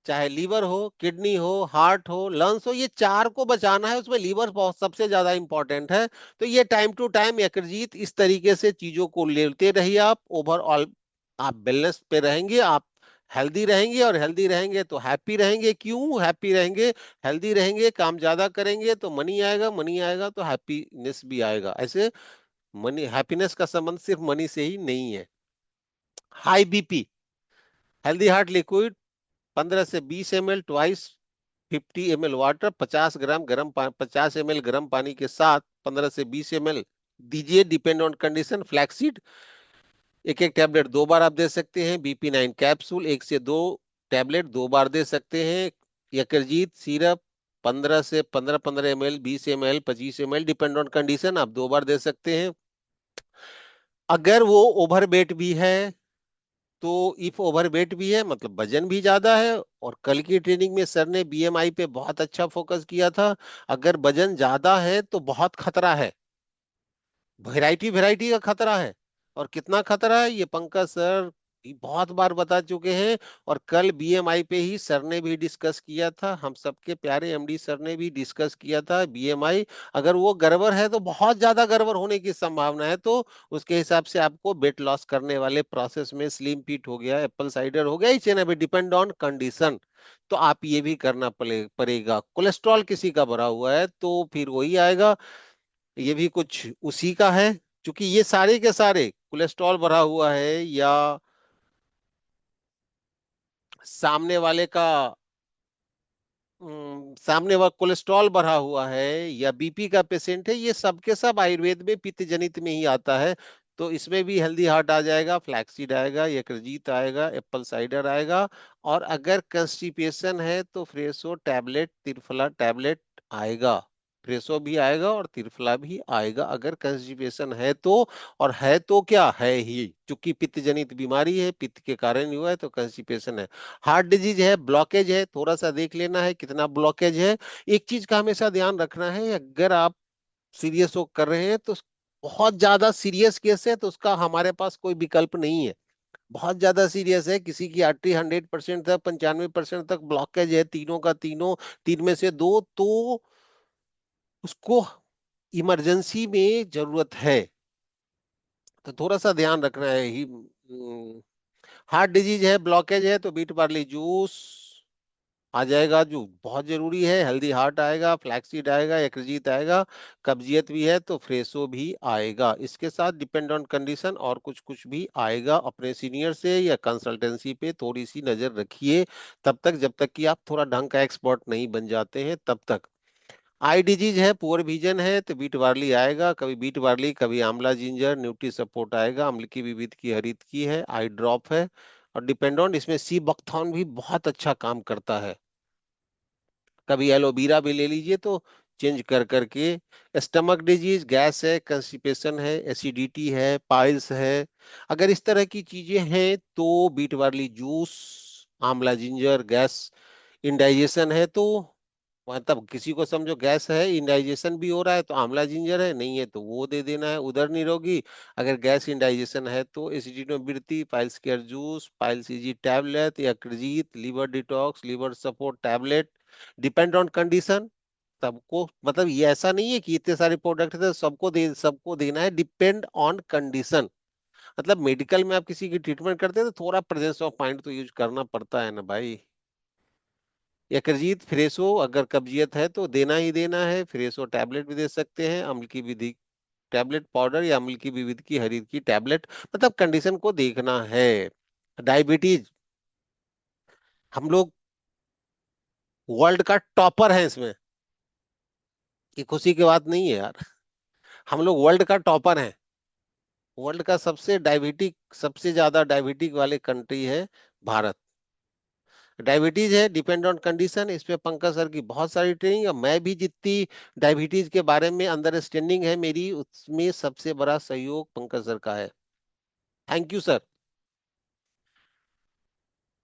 चाहे लीवर हो, किडनी हो, हार्ट हो, लंग्स हो, ये चार को बचाना है। उसमें लीवर बहुत सबसे ज्यादा इंपॉर्टेंट है। तो ये टाइम टू टाइम यकृजीत इस तरीके से चीजों को लेते रहिए। आप ओवरऑल आप बैलेंस पे रहेंगे, आप हेल्दी रहेंगे, और हेल्दी रहेंगे तो हैप्पी रहेंगे। क्यों हैप्पी रहेंगे? हेल्दी रहेंगे, काम ज्यादा करेंगे तो मनी आएगा, मनी आएगा तो हैप्पीनेस भी आएगा। ऐसे मनी हैप्पीनेस का संबंध सिर्फ मनी से ही नहीं है। High BP, healthy heart liquid 15 से 20 ml ट्वाइस 50 ml वाटर, 50 ग्राम 50 ml गर्म पानी के साथ 15 से 20 ml दीजिए। Depend on condition. फ्लैक्सीड एक एक टैबलेट 2 बार आप दे सकते हैं। BP9 कैप्सूल 1 से 2 टैबलेट 2 बार दे सकते हैं। यकरजीत सिरप 15 से 15 15 ml 20 ml 25 ml depend on condition आप 2 बार दे सकते हैं। अगर वो ओवरवेट भी है, तो इफ ओवरवेट भी है मतलब वजन भी ज्यादा है, और कल की ट्रेनिंग में सर ने BMI पे बहुत अच्छा फोकस किया था, अगर वजन ज्यादा है तो बहुत खतरा है। वैरायटी वैरायटी का खतरा है। और कितना खतरा है ये पंकज सर भी बहुत बार बता चुके हैं। और कल BMI पे ही सर ने भी डिस्कस किया था, हम सबके प्यारे MD सर ने भी डिस्कस किया था। BMI अगर वो गड़बड़ है तो बहुत ज्यादा गड़बड़ होने की संभावना है। तो उसके हिसाब से आपको वेट लॉस करने वाले प्रोसेस में स्लिम फिट हो गया, एप्पल साइडर हो गया, इस एंड डिपेंड ऑन कंडीशन, तो आप ये भी करना पड़ेगा। कोलेस्ट्रॉल किसी का बढ़ा हुआ है तो फिर वही आएगा, ये भी कुछ उसी का है। क्योंकि ये सारे के सारे कोलेस्ट्रॉल बढ़ा हुआ है, या सामने वाले का सामने वाला कोलेस्ट्रॉल बढ़ा हुआ है, या BP का पेशेंट है, ये सब के सब आयुर्वेद में पित्त जनित में ही आता है। तो इसमें भी हेल्दी हार्ट आ जाएगा, फ्लैक्सीड आएगा, यकृजीत आएगा, एप्पल साइडर आएगा। और अगर कंस्टिपेशन है तो फ्रेशो टैबलेट, त्रिफला टैबलेट आएगा। फ्रेशो भी आएगा और त्रिफला भी आएगा अगर कंस्टिपेशन है तो। और है तो क्या है ही, क्योंकि पित्त जनित बीमारी है, पित्त के कारण ही हुआ है, तो कंस्टिपेशन है। हार्ट डिजीज है, ब्लॉकेज है, थोड़ा सा देख लेना है कितना ब्लॉकेज है। एक चीज का हमेशा ध्यान रखना है, अगर आप सीरियस हो कर रहे हैं तो बहुत ज्यादा सीरियस केस है तो उसका हमारे पास कोई विकल्प नहीं है। बहुत ज्यादा सीरियस है, किसी की आर्टरी 100% तक 95% तक ब्लॉकेज है, तीनों का तीनों, तीन में से दो, तो उसको इमरजेंसी में जरूरत है। तो थोड़ा सा ध्यान रखना है ही। हार्ट डिजीज है, ब्लॉकेज है, तो बीट बार्ली जूस आ जाएगा जो बहुत जरूरी है। हेल्दी हार्ट आएगा, फ्लैक्सीड आएगा, यकृजीत आएगा। कब्जियत भी है तो फ्रेशो भी आएगा। इसके साथ डिपेंड ऑन कंडीशन और कुछ कुछ भी आएगा। अपने सीनियर से या कंसल्टेंसी पे थोड़ी सी नजर रखिए, तब तक जब तक कि आप थोड़ा ढंग का एक्सपर्ट नहीं बन जाते हैं तब तक। आई डिजीज है, पुअर विजन है, तो बीट बार्ली आएगा। कभी बीट बार्ली, कभी आंवला जिंजर, न्यूट्री सपोर्ट आएगा। अम्ल की विविध की हरित की है, आई ड्रॉप है। और डिपेंड ऑन इसमें सी बकथॉर्न भी बहुत अच्छा काम करता है। कभी एलोवेरा भी ले लीजिए, तो चेंज कर करके। स्टमक डिजीज, गैस है, कंस्टिपेशन है, एसिडिटी है, पाइल्स है, अगर इस तरह की चीजें हैं तो beat barley juice, amla ginger, gas indigestion है तो मतलब किसी को समझो गैस है, इंडाइजेशन भी हो रहा है, तो आंवला जिंजर है, नहीं है तो वो दे देना है उधर निरोगी। अगर गैस इंडाइजेशन है तो एसिडिनोबिलिटी, piles care juice, piles easy tablet, या क्रजीत, liver detox, liver support tablet, depend on condition. सबको मतलब ये ऐसा नहीं है कि इतने सारे प्रोडक्ट है तो सबको देना है, डिपेंड ऑन कंडीशन। मतलब मेडिकल में आप किसी की ट्रीटमेंट करते हैं तो थोड़ा प्रेजेंस ऑफ माइंड तो यूज करना पड़ता है ना भाई। यकृजीत फ्रेशो, अगर कब्जियत है तो देना ही देना है। फ्रेशो टैबलेट भी दे सकते हैं, अम्ल की विधि टैबलेट पाउडर या अम्ल की विविध की हरीर की टैबलेट, मतलब कंडीशन को देखना है। डायबिटीज, हम लोग वर्ल्ड का टॉपर है इसमें, ये खुशी की बात नहीं है यार। हम लोग वर्ल्ड का टॉपर हैं। वर्ल्ड का सबसे डायबिटिक, सबसे ज्यादा डायबिटिक वाले कंट्री है भारत। डायबिटीज है डिपेंड ऑन कंडीशन, इस पे पंकज सर की बहुत सारी ट्रेनिंग है। मैं भी जितनी डायबिटीज के बारे में अंडरस्टैंडिंग है मेरी, उसमें सबसे बड़ा सहयोग पंकज सर का है। Thank you sir.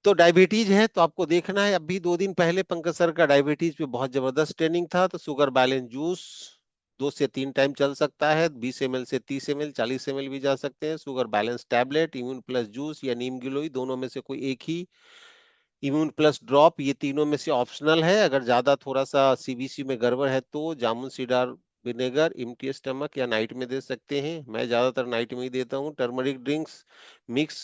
तो डायबिटीज है तो आपको देखना है, अभी 2 दिन पहले पंकज सर का डायबिटीज पे बहुत जबरदस्त ट्रेनिंग था। तो शुगर बैलेंस जूस 2 से 3 टाइम चल सकता है, 20 ml से 30 ml, 40 ml भी जा सकते हैं। Sugar balance tablet, immune plus juice या नीम गिलोई, दोनों में से कोई एक ही। इम्यून प्लस ड्रॉप, ये तीनों में से ऑप्शनल है। अगर ज्यादा थोड़ा सा सीबीसी में गड़बड़ है तो जामुन सीडार विनेगर इम्प्टी स्टमक या नाइट में दे सकते हैं। मैं ज्यादातर नाइट में ही देता हूँ। Turmeric drinks mix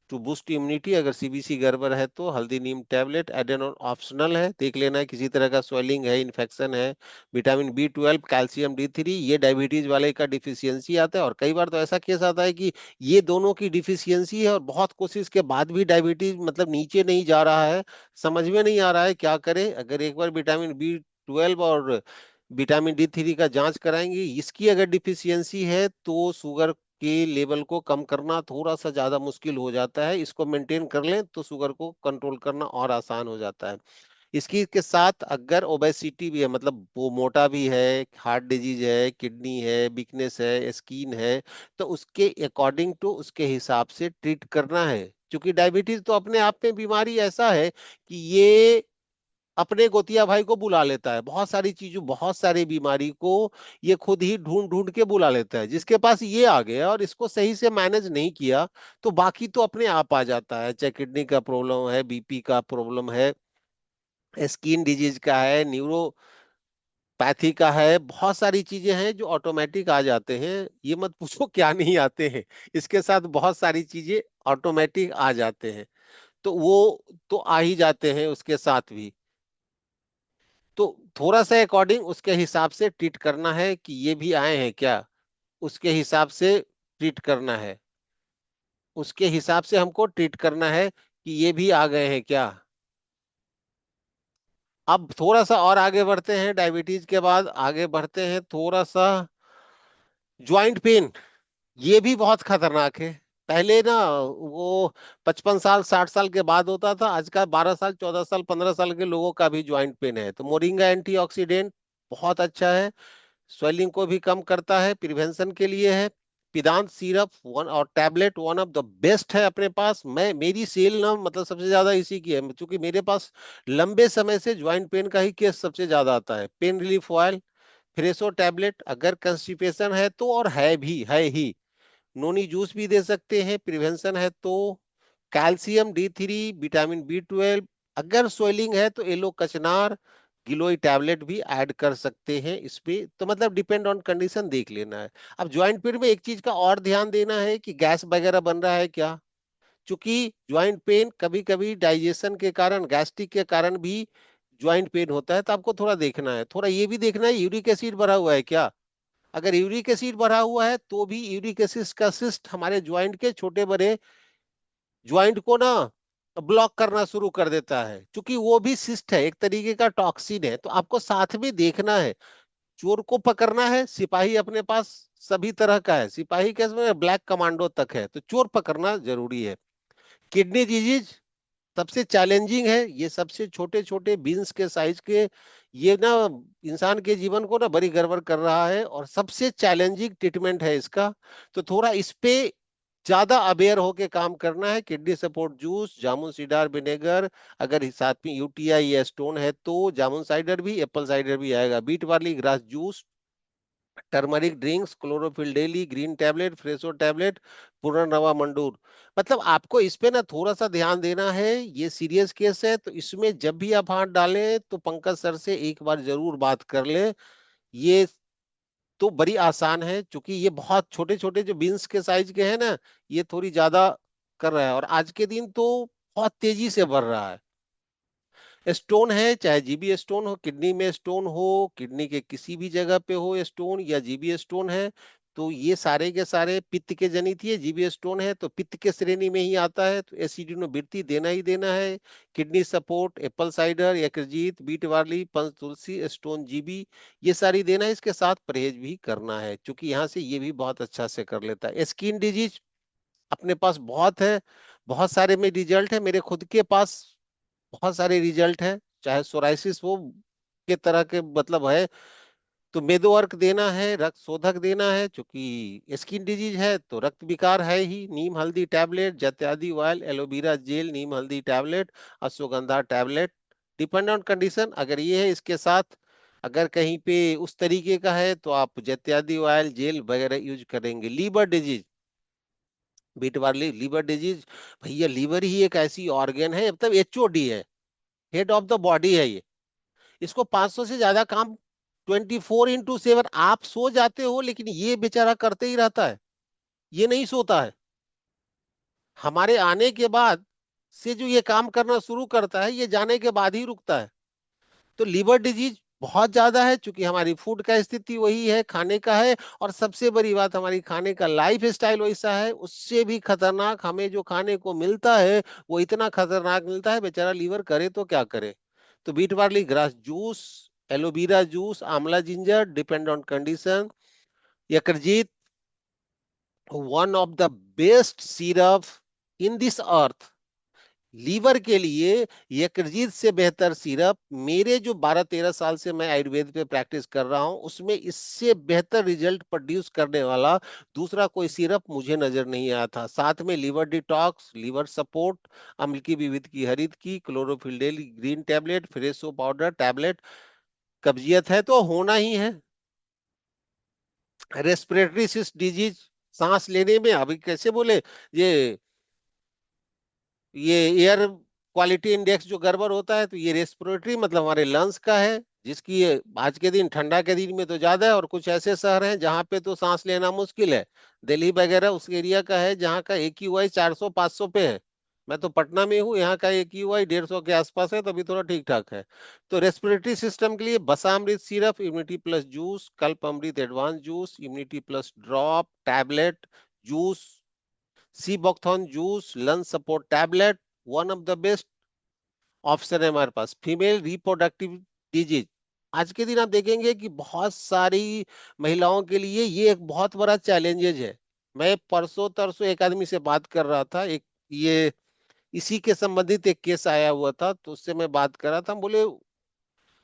to boost immunity, अगर सीबीसी गड़बड़ है तो हल्दी नीम टैबलेट एडेनॉन ऑप्शनल है। देख लेना है किसी तरह का स्वेलिंग है, इन्फेक्शन है। विटामिन B12, कैल्शियम D3, ये डायबिटीज वाले का डिफिशियंसी आता है। और कई बार तो ऐसा केस आता है कि ये दोनों की डिफिशियंसी है और बहुत कोशिश के बाद भी डायबिटीज मतलब नीचे नहीं जा रहा है। समझ में नहीं आ रहा है क्या करें। अगर एक बार विटामिन B12 और विटामिन D3 का जांच कराएंगे, इसकी अगर डिफिशियंसी है तो शुगर के लेवल को कम करना थोड़ा सा ज्यादा मुश्किल हो जाता है। इसको मेंटेन कर लें तो शुगर को कंट्रोल करना और आसान हो जाता है। इसकी के साथ अगर ओबेसिटी भी है, मतलब वो मोटा भी है, हार्ट डिजीज है, किडनी है, वीकनेस है, स्किन है, तो उसके अकॉर्डिंग टू उसके हिसाब से ट्रीट करना है। क्योंकि डायबिटीज तो अपने आप में बीमारी ऐसा है कि ये अपने गोतिया भाई को बुला लेता है। बहुत सारी चीजों, बहुत सारी बीमारी को ये खुद ही ढूंढ ढूंढ के बुला लेता है। जिसके पास ये आ गया और इसको सही से मैनेज नहीं किया तो बाकी तो अपने आप आ जाता है। चाहे किडनी का प्रॉब्लम है, बीपी का प्रॉब्लम है, स्किन डिजीज का है, न्यूरोपैथी का है, बहुत सारी चीजें हैं जो ऑटोमेटिक आ जाते हैं। ये मत पूछो क्या नहीं आते हैं, इसके साथ बहुत सारी चीजें ऑटोमेटिक आ जाते हैं। तो वो तो आ ही जाते हैं उसके साथ भी। तो थोड़ा सा अकॉर्डिंग उसके हिसाब से ट्रीट करना है कि ये भी आए हैं क्या, उसके हिसाब से ट्रीट करना है। उसके हिसाब से हमको ट्रीट करना है कि ये भी आ गए हैं क्या। अब थोड़ा सा और आगे बढ़ते हैं, डायबिटीज के बाद आगे बढ़ते हैं थोड़ा सा ज्वाइंट पेन। ये भी बहुत खतरनाक है। पहले ना वो 55 साल 60 साल के बाद होता था, आजकल 12 साल 14 साल 15 साल के लोगों का भी ज्वाइंट पेन है। तो मोरिंगा एंटीऑक्सीडेंट बहुत अच्छा है, स्वेलिंग को भी कम करता है, प्रिवेंशन के लिए है। पिदान सिरप वन और tablet one of the best है अपने पास। मैं मेरी सेल ना मतलब सबसे ज्यादा इसी की है, क्योंकि मेरे पास लंबे समय से ज्वाइंट पेन का ही केस सबसे ज्यादा आता है। Pen relief oil, Fresho tablet अगर कंस्टिपेशन है तो, और है भी है ही। नोनी जूस भी दे सकते हैं, प्रिवेंशन है तो। कैल्शियम D3, विटामिन B12, अगर स्वेलिंग है तो येलो कचनार, गिलोय टैबलेट भी ऐड कर सकते हैं इस पे। तो मतलब डिपेंड ऑन कंडीशन देख लेना है। अब ज्वाइंट पेन में एक चीज का और ध्यान देना है कि गैस वगैरह बन रहा है क्या। क्योंकि ज्वाइंट पेन कभी कभी डाइजेशन के कारण, गैस्ट्रिक के कारण भी ज्वाइंट पेन होता है। तो आपको थोड़ा देखना है, थोड़ा ये भी देखना है यूरिक एसिड भरा हुआ है क्या। अगर यूरिक एसिड बढ़ा हुआ है तो भी यूरिक एसिड का सिस्ट हमारे ज्वाइंट के छोटे बड़े ज्वाइंट को ना ब्लॉक करना शुरू कर देता है। क्योंकि वो भी सिस्ट है, एक तरीके का टॉक्सिन है। तो आपको साथ में देखना है। चोर को पकड़ना है, सिपाही अपने पास सभी तरह का है, सिपाही के ब्लैक कमांडो तक है, तो चोर पकड़ना जरूरी है। किडनी डिजीज सबसे चैलेंजिंग है। ये सबसे छोटे छोटे बीन्स के साइज के, ये ना इंसान के जीवन को ना बड़ी गड़बड़ कर रहा है और सबसे चैलेंजिंग ट्रीटमेंट है इसका। तो थोड़ा इस पे ज्यादा अवेयर होके काम करना है। किडनी सपोर्ट जूस, जामुन सीडार विनेगर, अगर इस साथ में यूटीआई या स्टोन है तो जामुन साइडर भी, एप्पल साइडर भी आएगा। बीट वाली grass juice, turmeric drinks, chlorophyll daily, green tablet, फ्रेशो टैबलेट, पुनर्नवा मंडूर। मतलब आपको इस पे ना थोड़ा सा ध्यान देना है। ये सीरियस केस है तो इसमें जब भी आप हाथ डालें तो पंकज सर से एक बार जरूर बात कर लें। ये तो बड़ी आसान है, क्योंकि ये बहुत छोटे छोटे जो बीन्स के साइज के हैं ना, ये थोड़ी ज्यादा कर रहा है, और आज के दिन तो बहुत तेजी से बढ़ रहा है। स्टोन है, चाहे जीबी स्टोन हो, किडनी में स्टोन हो, किडनी के किसी भी जगह पे हो स्टोन, या जीबी स्टोन है, तो ये सारे के सारे पित्त के जनित ही है। जीबी स्टोन है तो पित्त के श्रेणी में ही आता है, तो एसिडिनोवृत्ति देना ही देना है। किडनी सपोर्ट, एप्पल साइडर, यकृत, बीट बार्ली, पंच तुलसी, स्टोन, जीबी, ये सारी देना है। इसके साथ परहेज भी करना है, क्योंकि यहाँ से ये भी बहुत अच्छा से कर लेता है। स्किन डिजीज अपने पास बहुत है, बहुत सारे में रिजल्ट है, मेरे खुद के पास बहुत सारे रिजल्ट हैं। चाहे सोराइसिस वो के तरह के मतलब है, तो मेदोअर्क देना है, रक्त शोधक देना है, क्योंकि स्किन डिजीज है तो रक्त विकार है ही। नीम हल्दी टैबलेट, जत्यादि ऑयल, एलोवेरा जेल, नीम हल्दी tablet, ashwagandha tablet, depend on condition. अगर ये है, इसके साथ अगर कहीं पे उस तरीके का है तो आप जत्यादि ऑयल जेल वगैरह यूज करेंगे। लीवर डिजीज, बीट वाली लीवर डिजीज, भैया लीवर ही एक ऐसी ऑर्गन है, मतलब एचओडी है, हेड ऑफ द बॉडी है ये। इसको 500 से ज्यादा काम 24/7, आप सो जाते हो लेकिन ये बेचारा करते ही रहता है, ये नहीं सोता है। हमारे आने के बाद से जो ये काम करना शुरू करता है, ये जाने के बाद ही रुकता है। तो लीवर डिजीज बहुत ज्यादा है, क्योंकि हमारी फूड का स्थिति वही है, खाने का है। और सबसे बड़ी बात, हमारी खाने का लाइफ स्टाइल वैसा है, उससे भी खतरनाक हमें जो खाने को मिलता है, वो इतना खतरनाक मिलता है, बेचारा लीवर करे तो क्या करे। तो beet barley grass juice, aloe vera juice, amla ginger, depend on condition, Yakrit, one of the best syrup in this earth. Liver के लिए यकृत से बेहतर सिरप, मेरे जो 12-13 साल से मैं आयुर्वेद पे प्रैक्टिस कर रहा हूं, उसमें इससे बेहतर रिजल्ट प्रोड्यूस करने वाला दूसरा कोई सिरप मुझे नजर नहीं आया था। साथ में लीवर डिटॉक्स, लीवर सपोर्ट, अम्ल की विविध की हरित की, क्लोरोफिल्डेल ग्रीन टैबलेट, फ्रेशो पाउडर टैबलेट। कब्जियत है तो होना ही है। रेस्पिरेटरी डिजीज, सांस लेने में, अभी कैसे बोले, ये ये एयर क्वालिटी इंडेक्स जो गड़बड़ होता है, तो ये रेस्पिरेटरी मतलब हमारे लंग्स का है, जिसकी ये आज के दिन, ठंडा के दिन में तो ज्यादा है। और कुछ ऐसे शहर हैं जहाँ पे तो सांस लेना मुश्किल है, दिल्ली वगैरह उस एरिया का है जहाँ का AQI 400-500 पे है। मैं तो पटना में हूँ, यहाँ का AQI 150 के आसपास है, तो अभी थोड़ा ठीक ठाक है। तो रेस्पिरेटरी सिस्टम के लिए बसामृत सिरप, इम्यूनिटी प्लस जूस, कल्प अमृत advance juice, immunity plus drop tablet juice, sea buckthorn juice, lung support tablet, one of the best option है हमारे पास। फीमेल रिप्रोडक्टिव डिजीज, आज के दिन आप देखेंगे कि बहुत सारी महिलाओं के लिए ये एक बहुत बड़ा चैलेंजेज है। मैं परसों तरसों एक आदमी से बात कर रहा था, एक ये इसी के संबंधित एक केस आया हुआ था, तो उससे मैं बात कर रहा था। हम बोले,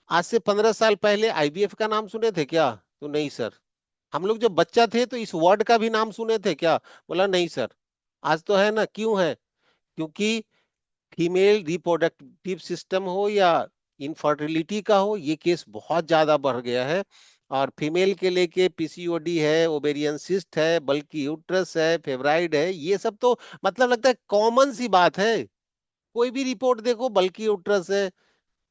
आज से 15 साल पहले IVF का नाम सुने थे क्या? तो नहीं सर। हम लोग जब बच्चा थे तो इस वर्ड का भी नाम सुने थे क्या? बोला नहीं सर। आज तो है ना, क्यों है? क्योंकि फीमेल रिप्रोडक्टिव सिस्टम हो या इनफर्टिलिटी का हो, ये केस बहुत ज्यादा बढ़ गया है। और फीमेल के लेके PCOD है, ओवेरियन सिस्ट है, बल्कि यूट्रस है, फेब्राइड है, ये सब तो मतलब लगता है कॉमन सी बात है। कोई भी रिपोर्ट देखो, बल्कि यूट्रस है,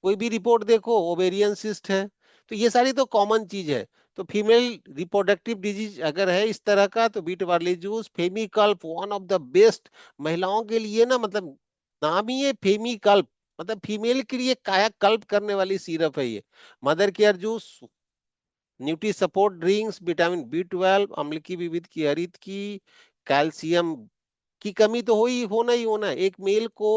कोई भी रिपोर्ट देखो, ओवेरियन सिस्ट है, तो ये सारी तो कॉमन चीज है। तो फीमेल रिप्रोडक्टिव डिजीज अगर है इस तरह का, तो बीट वार्ली जूस, फेमिकल्प, वन ऑफ द बेस्ट महिलाओं के लिए ना, मतलब नाम ही है फेमिकल्प, मतलब फीमेल के लिए कायाकल्प करने वाली सिरप है ये। Mother care juice, nutri support drinks, vitamin B12, अम्ल की विविध की हरित की, कैल्शियम की कमी तो होना ही होना है। एक मेल को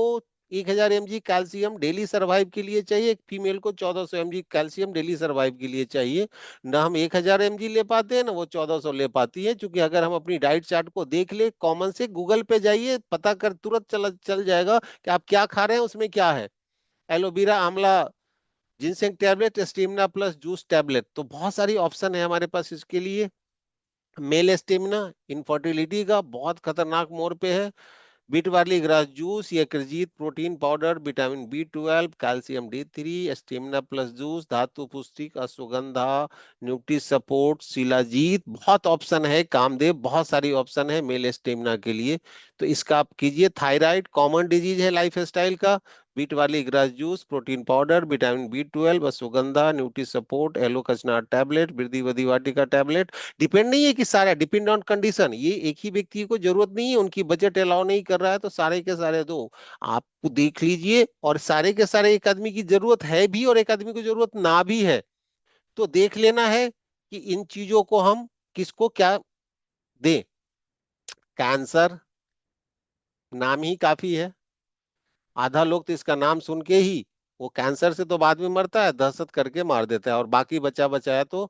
1000 mg कैल्शियम डेली सरवाइव के लिए चाहिए, एक फीमेल को 1400 mg कैल्शियम डेली सरवाइव के लिए चाहिए। ना हम 1000 mg ले पाते हैं, ना वो 1400 ले पाती है। क्योंकि अगर हम अपनी डाइट चार्ट को देख ले, कॉमन से गूगल पे जाइए, पता कर तुरंत चल जाएगा कि आप क्या खा रहे हैं, उसमें क्या है। एलोवेरा, आंवला, ginseng tablet, stamina plus juice tablet, तो बहुत सारी ऑप्शन है हमारे पास इसके लिए। मेल स्टेमिना, इनफर्टिलिटी का बहुत खतरनाक मोड़ पे है। बीट वाली ग्रास जूस, यकृत protein powder, vitamin B12, calcium D3, stamina plus juice, धातु पुष्टिक, अश्वगंधा, न्यूट्री सपोर्ट, शिलाजीत, बहुत ऑप्शन है। कामदेव, बहुत सारी ऑप्शन है मेल स्टेमिना के लिए। तो इसका आप कीजिए। थायराइड कॉमन डिजीज है लाइफ स्टाइल का, बीट वाली grass juice, protein powder, vitamin B12, Ashwagandha, nutri support, aloe kachnar tablet, Vriddhi Vadhi वाटिका टैबलेट। डिपेंड नहीं है कि सारा, डिपेंड ऑन कंडीशन। ये एक ही व्यक्ति को जरूरत नहीं है, उनकी बजट अलाउ नहीं कर रहा है तो सारे के सारे दो। आपको देख लीजिए, और सारे के सारे एक आदमी की जरूरत है भी और एक आदमी को जरूरत ना भी है, तो देख लेना है कि इन चीजों को हम किसको क्या दें। कैंसर, नाम ही काफी है। आधा लोग तो इसका नाम सुन के ही वो कैंसर से तो बाद में मरता है, दहशत करके मार देता है, और बाकी बचा बचाया तो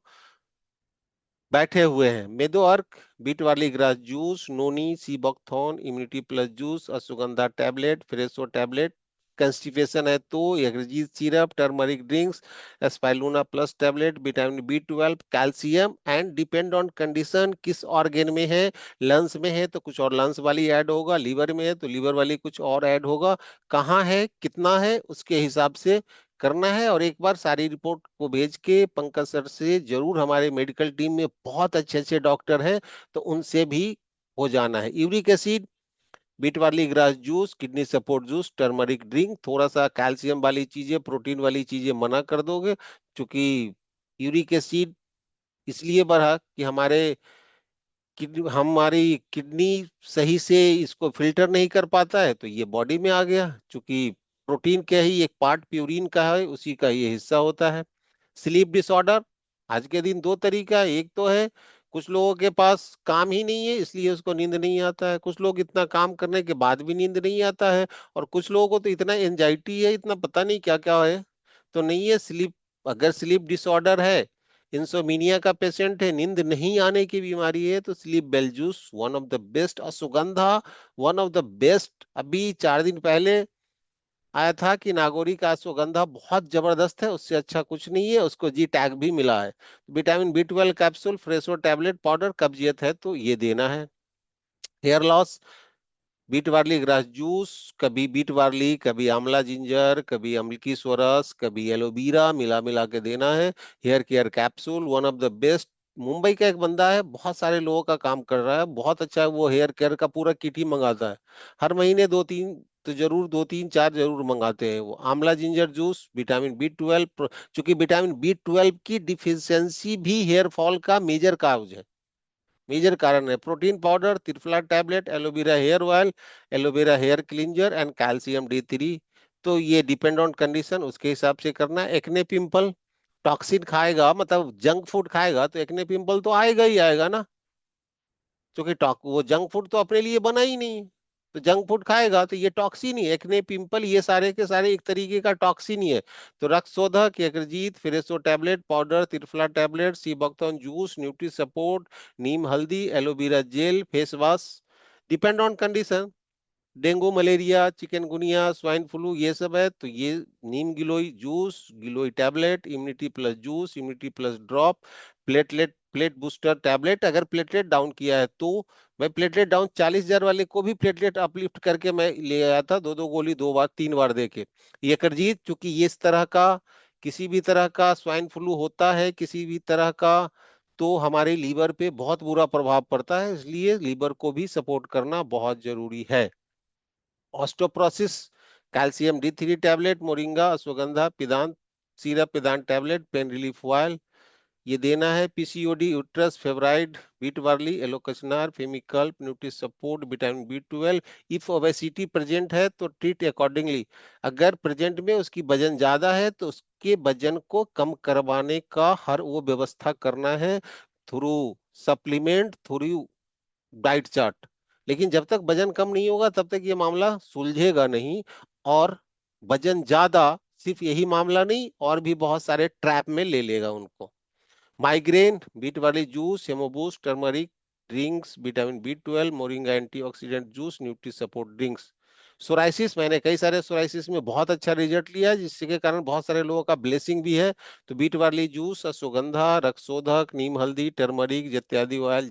बैठे हुए हैं। मेदो अर्क, बीट वाली grass juice, noni, seabuckthorn, immunity plus juice, ashwagandha tablet, फ्रेशो टैबलेट। कंस्टिपेशन है तो एग्रेजीज syrup, turmeric drinks, spirulina plus tablet, vitamin B12, calcium. And depend on condition, किस ऑर्गेन में है। लंग्स में है तो कुछ और लंग्स वाली ऐड होगा, लीवर में है तो लीवर वाली कुछ और ऐड होगा। कहाँ है, कितना है, उसके हिसाब से करना है। और एक बार सारी रिपोर्ट को भेज के पंकज सर से जरूर, हमारे मेडिकल टीम में बहुत अच्छे अच्छे डॉक्टर हैं, तो उनसे भी हो जाना है। यूरिक एसिड, बीट वाली grass juice, kidney support juice, turmeric drink. थोड़ा सा कैल्शियम वाली चीजें, प्रोटीन वाली चीजें मना कर दोगे, क्योंकि यूरिक एसिड इसलिए बढ़ा कि हमारी किडनी सही से इसको फिल्टर नहीं कर पाता है, तो ये बॉडी में आ गया। क्योंकि प्रोटीन का ही एक पार्ट प्यूरिन का है, उसी का ये हिस्सा होता है। स्लीप डिसऑर्डर, आज के दिन दो तरीका है। एक तो है कुछ लोगों के पास काम ही नहीं है इसलिए उसको नींद नहीं आता है, कुछ लोग इतना काम करने के बाद भी नींद नहीं आता है, और कुछ लोगों को तो इतना एंजाइटी है, इतना पता नहीं क्या क्या है, तो नहीं है स्लीप। अगर स्लीप डिसऑर्डर है, इंसोमिनिया का पेशेंट है, नींद नहीं आने की बीमारी है, तो sleep well juice one of the best. Ashwagandha one of the best. अभी 4 दिन पहले आया था कि नागौरी का अश्वगंधा बहुत जबरदस्त है, उससे अच्छा कुछ नहीं है, उसको जी टैग भी मिला है। विटामिन B12 कैप्सूल, फ्रेशो टैबलेट पाउडर, कब्जियत है तो ये देना है। Hair loss, beet barley grass juice, कभी बीट वार्ली, कभी आंवला जिंजर, कभी अम्लकी स्वरस, कभी एलोवीरा मिला मिला के देना है। Hair care capsule one of the best. Mumbai का एक बंदा है, बहुत सारे लोगों का काम कर रहा है, बहुत अच्छा है, वो हेयर केयर का पूरा किट ही मंगाता है। हर महीने दो तीन तो जरूर, दो तीन चार जरूर मंगाते हैं वो। आंवला जिंजर जूस, विटामिन B12, क्योंकि विटामिन B12 की डिफिशियंसी भी हेयर फॉल का मेजर काज है, मेजर कारण है। Protein powder, triphala tablet, aloe vera hair oil, aloe vera hair cleanser and calcium D3। तो ये डिपेंड ऑन कंडीशन, उसके हिसाब से करना है। एक्ने पिंपल, टॉक्सिन खाएगा मतलब जंक फूड खाएगा तो एक्ने पिंपल तो आएगा ही आएगा ना, क्योंकि टॉक वो जंक फूड तो अपने लिए बना ही नहीं है। तो जंक फूड खाएगा तो ये टॉक्सिन ही, एक्ने पिंपल ये सारे के सारे एक तरीके का टॉक्सिन ही है। तो रक्त शोधक, यकृजीत, फिरेसो tablet powder, triphala tablet, seabuckthorn juice, nutri support, नीम हल्दी, aloe vera gel, face wash. Depend on condition, dengue malaria chikungunya swine flu ये सब है तो ये नीम गिलोय जूस, गिलोय tablet, immunity plus juice, immunity plus drop, plate booster tablet. अगर प्लेटलेट डाउन किया है तो मैं प्लेटलेट डाउन 40,000 वाले को भी प्लेटलेट अपलिफ्ट करके मैं ले आया था, दो दो गोली 2 बार 3 बार देके। ये करजीत, क्योंकि ये इस तरह का किसी भी तरह का स्वाइन फ्लू होता है, किसी भी तरह का, तो हमारे लीवर पे बहुत बुरा प्रभाव पड़ता है, इसलिए लीवर को भी सपोर्ट करना बहुत जरूरी है। Osteoporosis, calcium D3 tablet, moringa, ashwagandha, पिदान सीरप, पिदान टैबलेट, पेन रिलीफ ऑयल, ये देना है। PCOD, uterus fibroid, beet barley, एलोकसनार, फेमिकल्प, nutri support, vitamin B12। If obesity present है तो ट्रीट अकॉर्डिंगली। अगर प्रेजेंट में उसकी वजन ज्यादा है तो उसके वजन को कम करवाने का हर वो व्यवस्था करना है, through supplement, through diet chart. लेकिन जब तक वजन कम नहीं होगा तब तक ये मामला सुलझेगा नहीं। और वजन ज्यादा सिर्फ यही मामला नहीं, और भी बहुत सारे ट्रैप में ले लेगा उनको। माइग्रेन, बीट वाली जूस, हेमोबूस्ट, turmeric drinks, vitamin B12, moringa antioxidant juice, nutri support drinks. Psoriasis, मैंने कई सारे सोराइसिस में बहुत अच्छा रिजल्ट लिया है, जिसके के कारण बहुत सारे लोगों का ब्लेसिंग भी है। तो बीट वाली जूस, अश्वगंधा, रक्तशोधक, नीम हल्दी, टर्मरिक इत्यादि oil,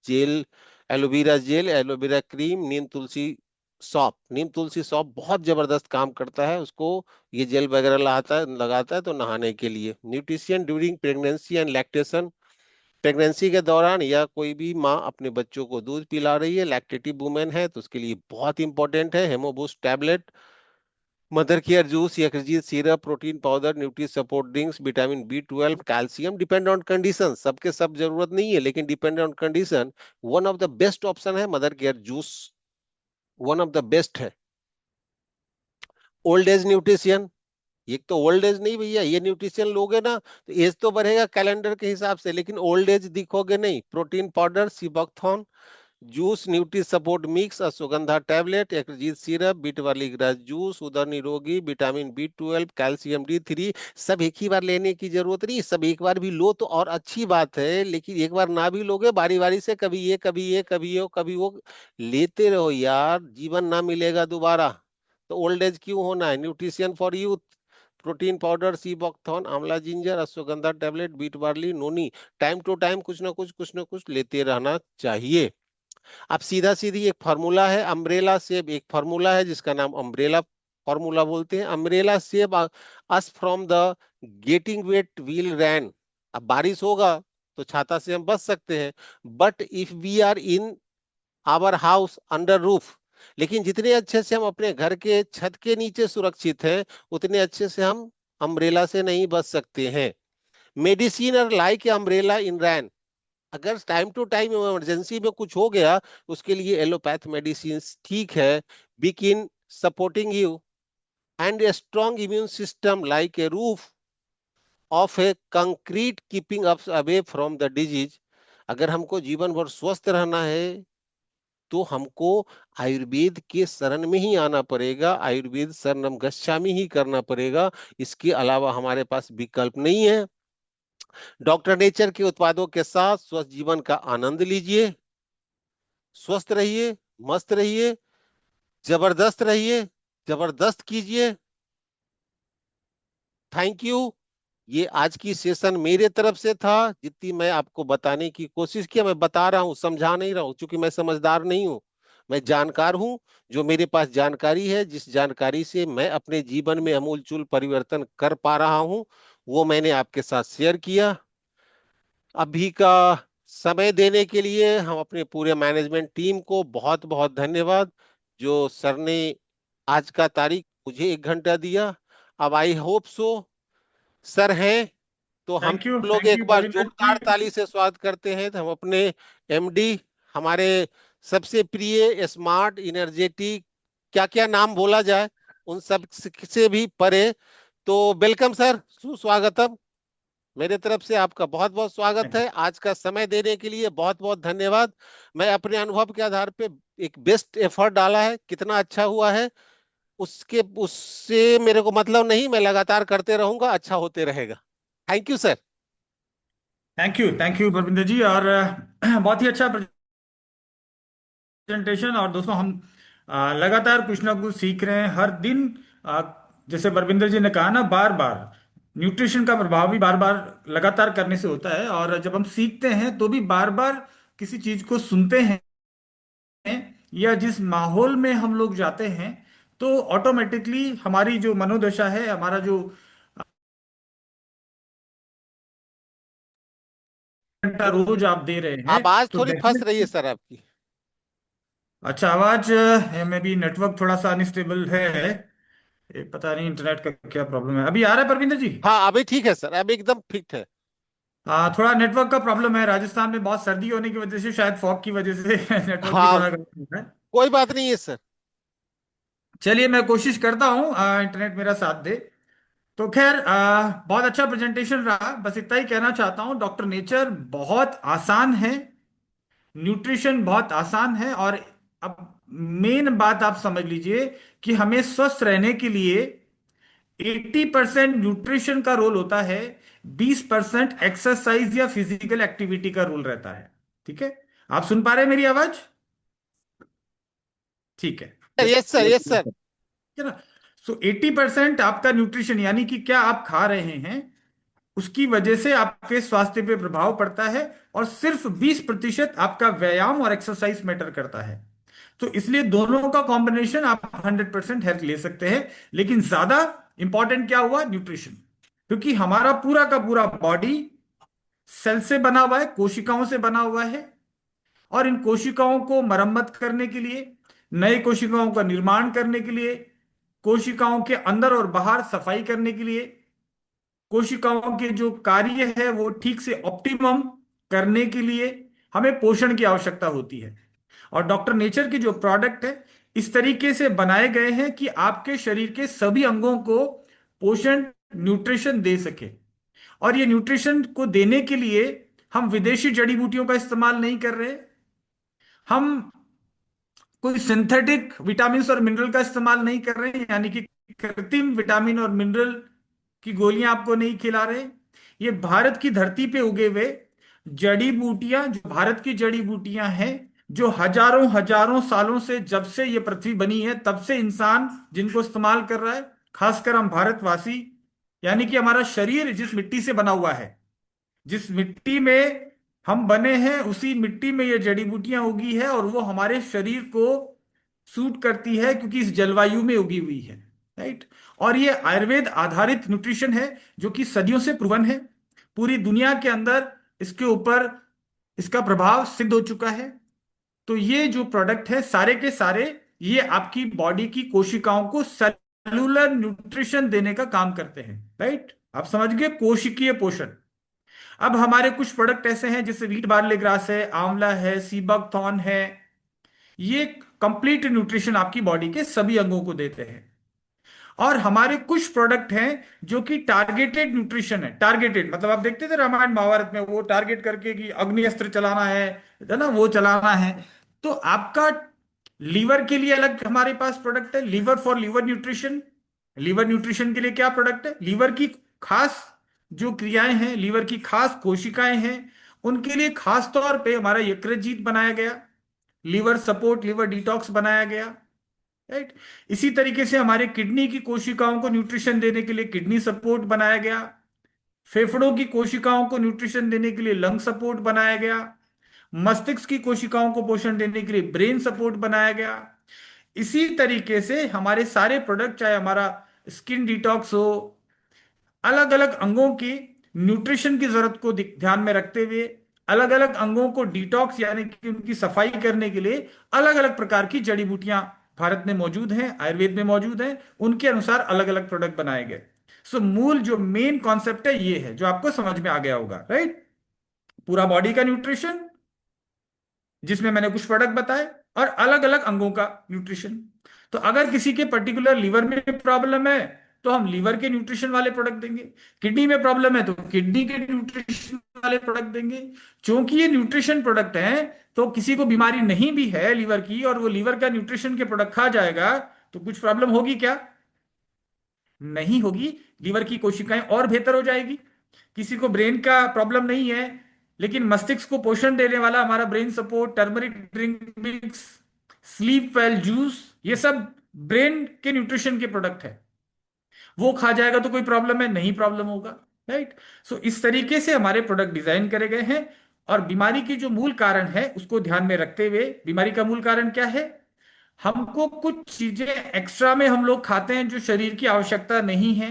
gel, aloe vera gel, aloe vera cream, नीम तुलसी सौंफ। नीम तुलसी सौंफ बहुत जबरदस्त काम करता है, उसको ये जेल वगैरह लगाता है तो नहाने के लिए। Nutrition during pregnancy and lactation, pregnancy के दौरान या कोई भी माँ अपने बच्चों को दूध पिला रही है, लैक्टेटिव वुमेन है, तो उसके लिए बहुत इंपॉर्टेंट है हेमोबूस्ट टैबलेट। मदर केयर जूस, यकृत syrup, protein powder, nutri support drinks, vitamin B 12, calcium, depend on condition. सबके सब जरूरत नहीं है, लेकिन depend on condition. One of the best option है mother care juice, one of the best है। Old age nutrition, ये तो ओल्ड एज नहीं भैया, ये न्यूट्रिशन लोगे ना तो एज तो बढ़ेगा कैलेंडर के हिसाब से, लेकिन ओल्ड एज दिखोगे नहीं। Protein powder, seabuckthorn juice, nutri support mix, ashwagandha tablet, एक्जित सिरप, बीट वाली ग्रास जूस, उदर निरोगी, विटामिन बी 12, कैल्शियम D3, सब एक ही बार लेने की जरूरत नहीं। सब एक बार भी लो तो और अच्छी बात है, लेकिन एक बार ना भी लोगे, बारी बारी से कभी ये कभी ये कभी ये कभी वो लेते रहो यार, जीवन ना मिलेगा दोबारा। तो ओल्ड एज क्यों होना है? Nutrition for youth, protein powder, sea buckthorn, आंवला ginger, ashwagandha tablet, beet barley noni, time to time कुछ ना कुछ लेते रहना चाहिए। अब सीधा सीधी एक फार्मूला है, अम्ब्रेला सेव एक फार्मूला है जिसका नाम अम्ब्रेला फार्मूला बोलते हैं। Umbrella save us from the getting wet while rain. अब बारिश होगा तो छाता से हम बच सकते हैं, but if we are in our house under roof, लेकिन जितने अच्छे से हम अपने घर के छत के नीचे सुरक्षित हैं, उतने अच्छे से हम अम्ब्रेला से नहीं बच सकते हैं। मेडिसिन और लाइक अम्ब्रेला इन रैन, अगर टाइम टू टाइम इमरजेंसी में कुछ हो गया, उसके लिए एलोपैथ मेडिसिन ठीक है। Begin supporting you and a strong immune system like a roof of A concrete keeping us away from the disease. अगर हमको जीवन भर स्वस्थ रहना है तो हमको आयुर्वेद के शरण में ही आना पड़ेगा, आयुर्वेद शरणम गच्छामि ही करना पड़ेगा। इसके अलावा हमारे पास विकल्प नहीं है। डॉक्टर नेचर के उत्पादों के साथ स्वस्थ जीवन का आनंद लीजिए, स्वस्थ रहिए, मस्त रहिए, जबरदस्त रहिए, जबरदस्त कीजिए। Thank you. ये आज की सेशन मेरे तरफ से था, जितनी मैं आपको बताने की कोशिश किया मैं बता रहा हूँ, समझा नहीं रहा हूँ, क्योंकि मैं समझदार नहीं हूँ, मैं जानकार हूँ। जो मेरे पास जानकारी है, जिस जानकारी से मैं अपने जीवन में अमूलचूल परिवर्तन कर पा रहा हूँ, वो मैंने आपके साथ शेयर किया। अभी का समय देने के लिए हम अपने पूरे मैनेजमेंट टीम को बहुत बहुत धन्यवाद। जो सर ने आज का तारीख मुझे 1 घंटा दिया। अब आई होप सो सर हैं तो हम लोग थैंक एक यू बार परविंदर जोरदार जी। ताली से स्वागत करते हैं। तो हम अपने MD, हमारे सबसे प्रिय, स्मार्ट, इनर्जेटिक, क्या क्या नाम बोला जाए, उन सब से भी परे। तो वेलकम सर, सुस्वागतम। मेरे तरफ से आपका बहुत बहुत स्वागत थैंक है। आज का समय देने के लिए बहुत बहुत धन्यवाद। मैं अपने अनुभव के आधार पे एक बेस्ट एफर्ट डाला है, कितना अच्छा हुआ है उसके उससे मेरे को मतलब नहीं, मैं लगातार करते रहूंगा, अच्छा होते रहेगा। Thank you sir. Thank you Parvinder ji. और बहुत ही अच्छा प्रेजेंटेशन। और दोस्तों, हम लगातार कुछ ना कुछ सीख रहे हैं हर दिन। अ, जैसे परविंदर जी ने कहा ना, बार बार न्यूट्रिशन का प्रभाव भी बार बार लगातार करने से होता है। और जब हम सीखते हैं तो भी बार बार किसी चीज को सुनते हैं, या जिस माहौल में हम लोग जाते हैं, तो ऑटोमेटिकली हमारी जो मनोदशा है, हमारा जो घंटा रोज आप दे रहे हैं, आवाज तो थोड़ी फंस रही है डेफिनेटली। सर आपकी। अच्छा, आवाज में भी नेटवर्क थोड़ा सा अनस्टेबल है। ये पता नहीं इंटरनेट का क्या प्रॉब्लम है। अभी आ रहा है परविंदर जी? हाँ अभी ठीक है सर, अभी एकदम फिट है। थोड़ा नेटवर्क का प्रॉब्लम है। राजस्थान में बहुत सर्दी होने की वजह से, शायद फॉग की वजह से नेटवर्क भी हाँ थोड़ा कम हो रहा है। कोई बात नहीं है सर। चलिए, मैं कोशिश करता हूँ इंटरनेट मेरा साथ दे। तो खैर, बहुत अच्छा प्रेजेंटेशन रहा। बस इतना ही कहना चाहता हूँ, डॉक्टर नेचर बहुत आसान है, न्यूट्रिशन बहुत आसान है। और अब मेन बात आप समझ लीजिए कि हमें स्वस्थ रहने के लिए 80% न्यूट्रिशन का रोल होता है, 20% एक्सरसाइज या फिजिकल एक्टिविटी का रोल रहता है। ठीक है? आप सुन पा रहे हैं मेरी आवाज? ठीक है। Yes sir, yes sir. है ना? सो 80% आपका न्यूट्रिशन, यानी कि क्या आप खा रहे हैं, उसकी वजह से आपके स्वास्थ्य पे प्रभाव पड़ता है। और सिर्फ 20% आपका व्यायाम और एक्सरसाइज मैटर करता है। तो इसलिए दोनों का कॉम्बिनेशन आप 100% हेल्थ ले सकते हैं। लेकिन ज्यादा इंपॉर्टेंट क्या हुआ? न्यूट्रिशन। क्योंकि हमारा पूरा का पूरा बॉडी सेल से बना हुआ है, कोशिकाओं से बना हुआ है। और इन कोशिकाओं को मरम्मत करने के लिए, नए कोशिकाओं का निर्माण करने के लिए, कोशिकाओं के अंदर और बाहर सफाई करने के लिए, कोशिकाओं के जो कार्य है वो ठीक से ऑप्टिमम करने के लिए हमें पोषण की आवश्यकता होती है। और डॉक्टर नेचर के जो प्रोडक्ट है इस तरीके से बनाए गए हैं कि आपके शरीर के सभी अंगों को पोषण, न्यूट्रिशन दे सके। और ये न्यूट्रिशन को देने के लिए हम विदेशी जड़ी बूटियों का इस्तेमाल नहीं कर रहे, हम कोई सिंथेटिक विटामिन और मिनरल का इस्तेमाल नहीं कर रहे हैं, यानी कि कृत्रिम विटामिन और मिनरल की गोलियां आपको नहीं खिला रहे। ये भारत की धरती पे उगे हुए जड़ी बूटियां, जो भारत की जड़ी बूटियां हैं, जो हजारों हजारों सालों से, जब से ये पृथ्वी बनी है तब से इंसान जिनको इस्तेमाल कर रहा है, खासकर हम भारतवासी। यानी कि हमारा शरीर जिस मिट्टी से बना हुआ है, जिस मिट्टी में हम बने हैं, उसी मिट्टी में ये जड़ी बूटियां उगी है और वो हमारे शरीर को सूट करती है क्योंकि इस जलवायु में उगी हुई है। राइट। और ये आयुर्वेद आधारित न्यूट्रिशन है जो कि सदियों से प्रूवन है। पूरी दुनिया के अंदर इसके ऊपर इसका प्रभाव सिद्ध हो चुका है। तो ये जो प्रोडक्ट है सारे के सारे, ये आपकी बॉडी की कोशिकाओं को सेलुलर न्यूट्रिशन देने का काम करते हैं। राइट, आप समझ गए, कोशिकीय पोषण। अब हमारे कुछ प्रोडक्ट ऐसे हैं जैसे व्हीट बार्ले ग्रास है, आंवला है, सीबक थॉर्न है। ये कंप्लीट न्यूट्रिशन आपकी बॉडी के सभी अंगों को देते हैं। और हमारे कुछ प्रोडक्ट हैं जो कि टारगेटेड न्यूट्रिशन है। टारगेटेड मतलब आप देखते थे रामायण महाभारत में, वो टारगेट करके कि अग्नि अस्त्र चलाना है ना, वो चलाना है। तो आपका लीवर के लिए अलग हमारे पास प्रोडक्ट है, liver for liver nutrition. Liver nutrition के लिए क्या प्रोडक्ट है, लीवर की खास जो क्रियाएं हैं, लीवर की खास कोशिकाएं हैं, उनके लिए खास तौर पे हमारा यकृतजीत बनाया गया, लीवर सपोर्ट, लीवर डिटॉक्स बनाया गया। राइट। इसी तरीके से हमारे किडनी की कोशिकाओं को न्यूट्रिशन देने के लिए किडनी सपोर्ट बनाया गया। फेफड़ों की कोशिकाओं को न्यूट्रिशन देने के लिए लंग सपोर्ट बनाया गया। मस्तिष्क की कोशिकाओं को पोषण देने के लिए ब्रेन सपोर्ट बनाया गया। इसी तरीके से हमारे सारे प्रोडक्ट, चाहे हमारा स्किन डिटॉक्स हो, अलग अलग अंगों की न्यूट्रिशन की जरूरत को ध्यान में रखते हुए, अलग अलग अंगों को डिटॉक्स यानी कि उनकी सफाई करने के लिए अलग अलग प्रकार की जड़ी बूटियां भारत में मौजूद हैं, आयुर्वेद में मौजूद हैं। उनके अनुसार अलग अलग प्रोडक्ट बनाए गए। सो मूल जो मेन कॉन्सेप्ट है ये है, जो आपको समझ में आ गया होगा। राइट, पूरा बॉडी का न्यूट्रिशन जिसमें मैंने कुछ प्रोडक्ट बताए, और अलग अलग अंगों का न्यूट्रिशन। तो अगर किसी के पर्टिकुलर लीवर में प्रॉब्लम है तो हम लीवर के न्यूट्रिशन वाले प्रोडक्ट देंगे, किडनी में प्रॉब्लम है तो किडनी के न्यूट्रिशन वाले प्रोडक्ट देंगे। क्योंकि ये न्यूट्रिशन प्रोडक्ट हैं, तो किसी को बीमारी नहीं भी है लीवर की और वो लीवर का न्यूट्रिशन के प्रोडक्ट खा जाएगा तो कुछ प्रॉब्लम होगी क्या? नहीं होगी। लीवर की कोशिकाएं और बेहतर हो जाएगी। किसी को ब्रेन का प्रॉब्लम नहीं है, लेकिन मस्तिष्क को पोषण देने वाला हमारा brain support, turmeric drink mix, sleep well juice, ये सब ब्रेन के न्यूट्रिशन के प्रोडक्ट है। वो खा जाएगा तो कोई प्रॉब्लम है? नहीं प्रॉब्लम होगा। राइट। सो इस तरीके से हमारे प्रोडक्ट डिजाइन करे गए हैं। और बीमारी की जो मूल कारण है उसको ध्यान में रखते हुए, बीमारी का मूल कारण क्या है, हमको कुछ चीजें एक्स्ट्रा में हम लोग खाते हैं जो शरीर की आवश्यकता नहीं है।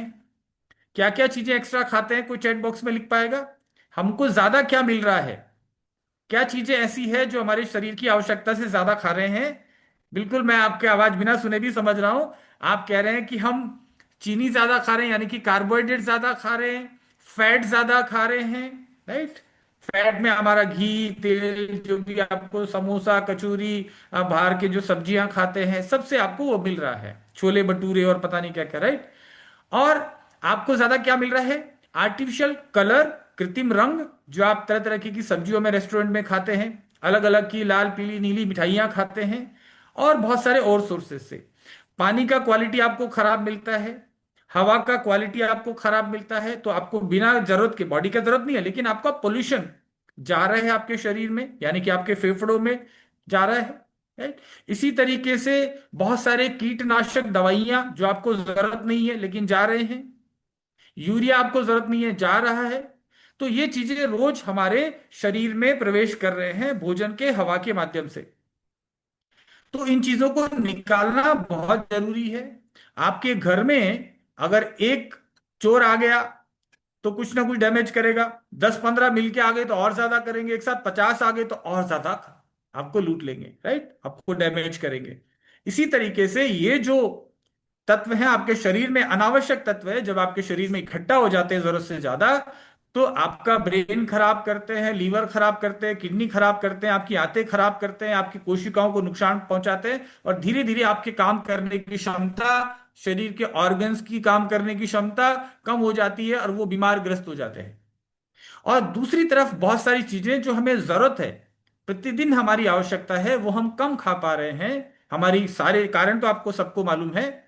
क्या क्या चीजें एक्स्ट्रा खाते हैं, कोई चैट बॉक्स में लिख पाएगा? हमको ज्यादा क्या मिल रहा है, क्या चीजें ऐसी है जो हमारे शरीर की आवश्यकता से ज्यादा खा रहे हैं? बिल्कुल, मैं आपकी आवाज बिना सुने भी समझ रहा हूं। आप कह रहे हैं कि हम चीनी ज्यादा खा रहे हैं, यानी कि कार्बोहाइड्रेट ज्यादा खा रहे हैं, फैट ज्यादा खा रहे हैं। राइट। फैट में हमारा घी, तेल, जो भी आपको समोसा, कचौरी, बाहर के जो सब्जियां खाते हैं, सबसे आपको वो मिल रहा है, छोले भटूरे और पता नहीं क्या क्या। राइट। और आपको ज्यादा क्या मिल रहा है, आर्टिफिशियल कलर, कृत्रिम रंग, जो आप तरह तरह की सब्जियों में, रेस्टोरेंट में खाते हैं, अलग अलग की लाल पीली नीली मिठाइयां खाते हैं, और बहुत सारे और सोर्सेस से। पानी का क्वालिटी आपको खराब मिलता है, हवा का क्वालिटी आपको खराब मिलता है। तो आपको बिना जरूरत के, बॉडी का जरूरत नहीं है लेकिन आपका पोल्यूशन जा रहा है आपके शरीर में, यानी कि आपके फेफड़ों में जा रहा है। राइट। इसी तरीके से बहुत सारे कीटनाशक दवाइयां जो आपको जरूरत नहीं है लेकिन जा रहे हैं, यूरिया आपको जरूरत नहीं है जा रहा है। तो ये चीजें रोज हमारे शरीर में प्रवेश कर रहे हैं भोजन के, हवा के माध्यम से। तो इन चीजों को निकालना बहुत जरूरी है। आपके घर में अगर एक चोर आ गया तो कुछ ना कुछ डैमेज करेगा, 10-15 मिलके आ गए तो और ज्यादा करेंगे, एक साथ 50 आ गए तो और ज्यादा आपको लूट लेंगे। राइट, आपको डैमेज करेंगे। इसी तरीके से ये जो तत्व हैं आपके शरीर में, अनावश्यक तत्व है, जब आपके शरीर में इकट्ठा हो जाते हैं जरूरत से ज्यादा, तो आपका ब्रेन खराब करते हैं, लीवर खराब करते हैं, किडनी खराब करते हैं, आपकी आंतें खराब करते हैं, आपकी कोशिकाओं को नुकसान पहुंचाते हैं, और धीरे धीरे आपके काम करने की क्षमता, शरीर के ऑर्गन्स की काम करने की क्षमता कम हो जाती है और वो बीमार ग्रस्त हो जाते हैं। और दूसरी तरफ बहुत सारी चीजें जो हमें जरूरत है, प्रतिदिन हमारी आवश्यकता है, वो हम कम खा पा रहे हैं। हमारी सारे कारण तो आपको सबको मालूम है।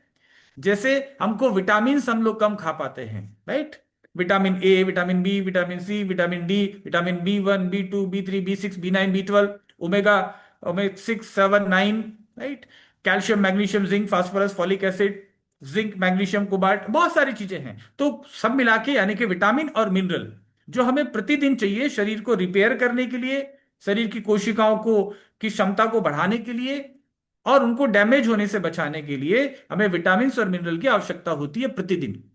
जैसे हमको विटामिन हम लोग कम खा पाते हैं, right? Vitamin A, vitamin B, vitamin C, vitamin D, vitamin B1, B2, B3, B6, B9, B12, omega, omega 6, 7, 9, right? Calcium, magnesium, zinc, phosphorus, folic acid, zinc, magnesium, cobalt, बहुत सारी चीजें हैं। तो सब मिला के यानी कि विटामिन और मिनरल जो हमें प्रतिदिन चाहिए शरीर को रिपेयर करने के लिए, शरीर की कोशिकाओं को की क्षमता को बढ़ाने के लिए, और उनको डैमेज होने से बचाने के लिए हमें विटामिन और मिनरल की आवश्यकता होती है प्रतिदिन।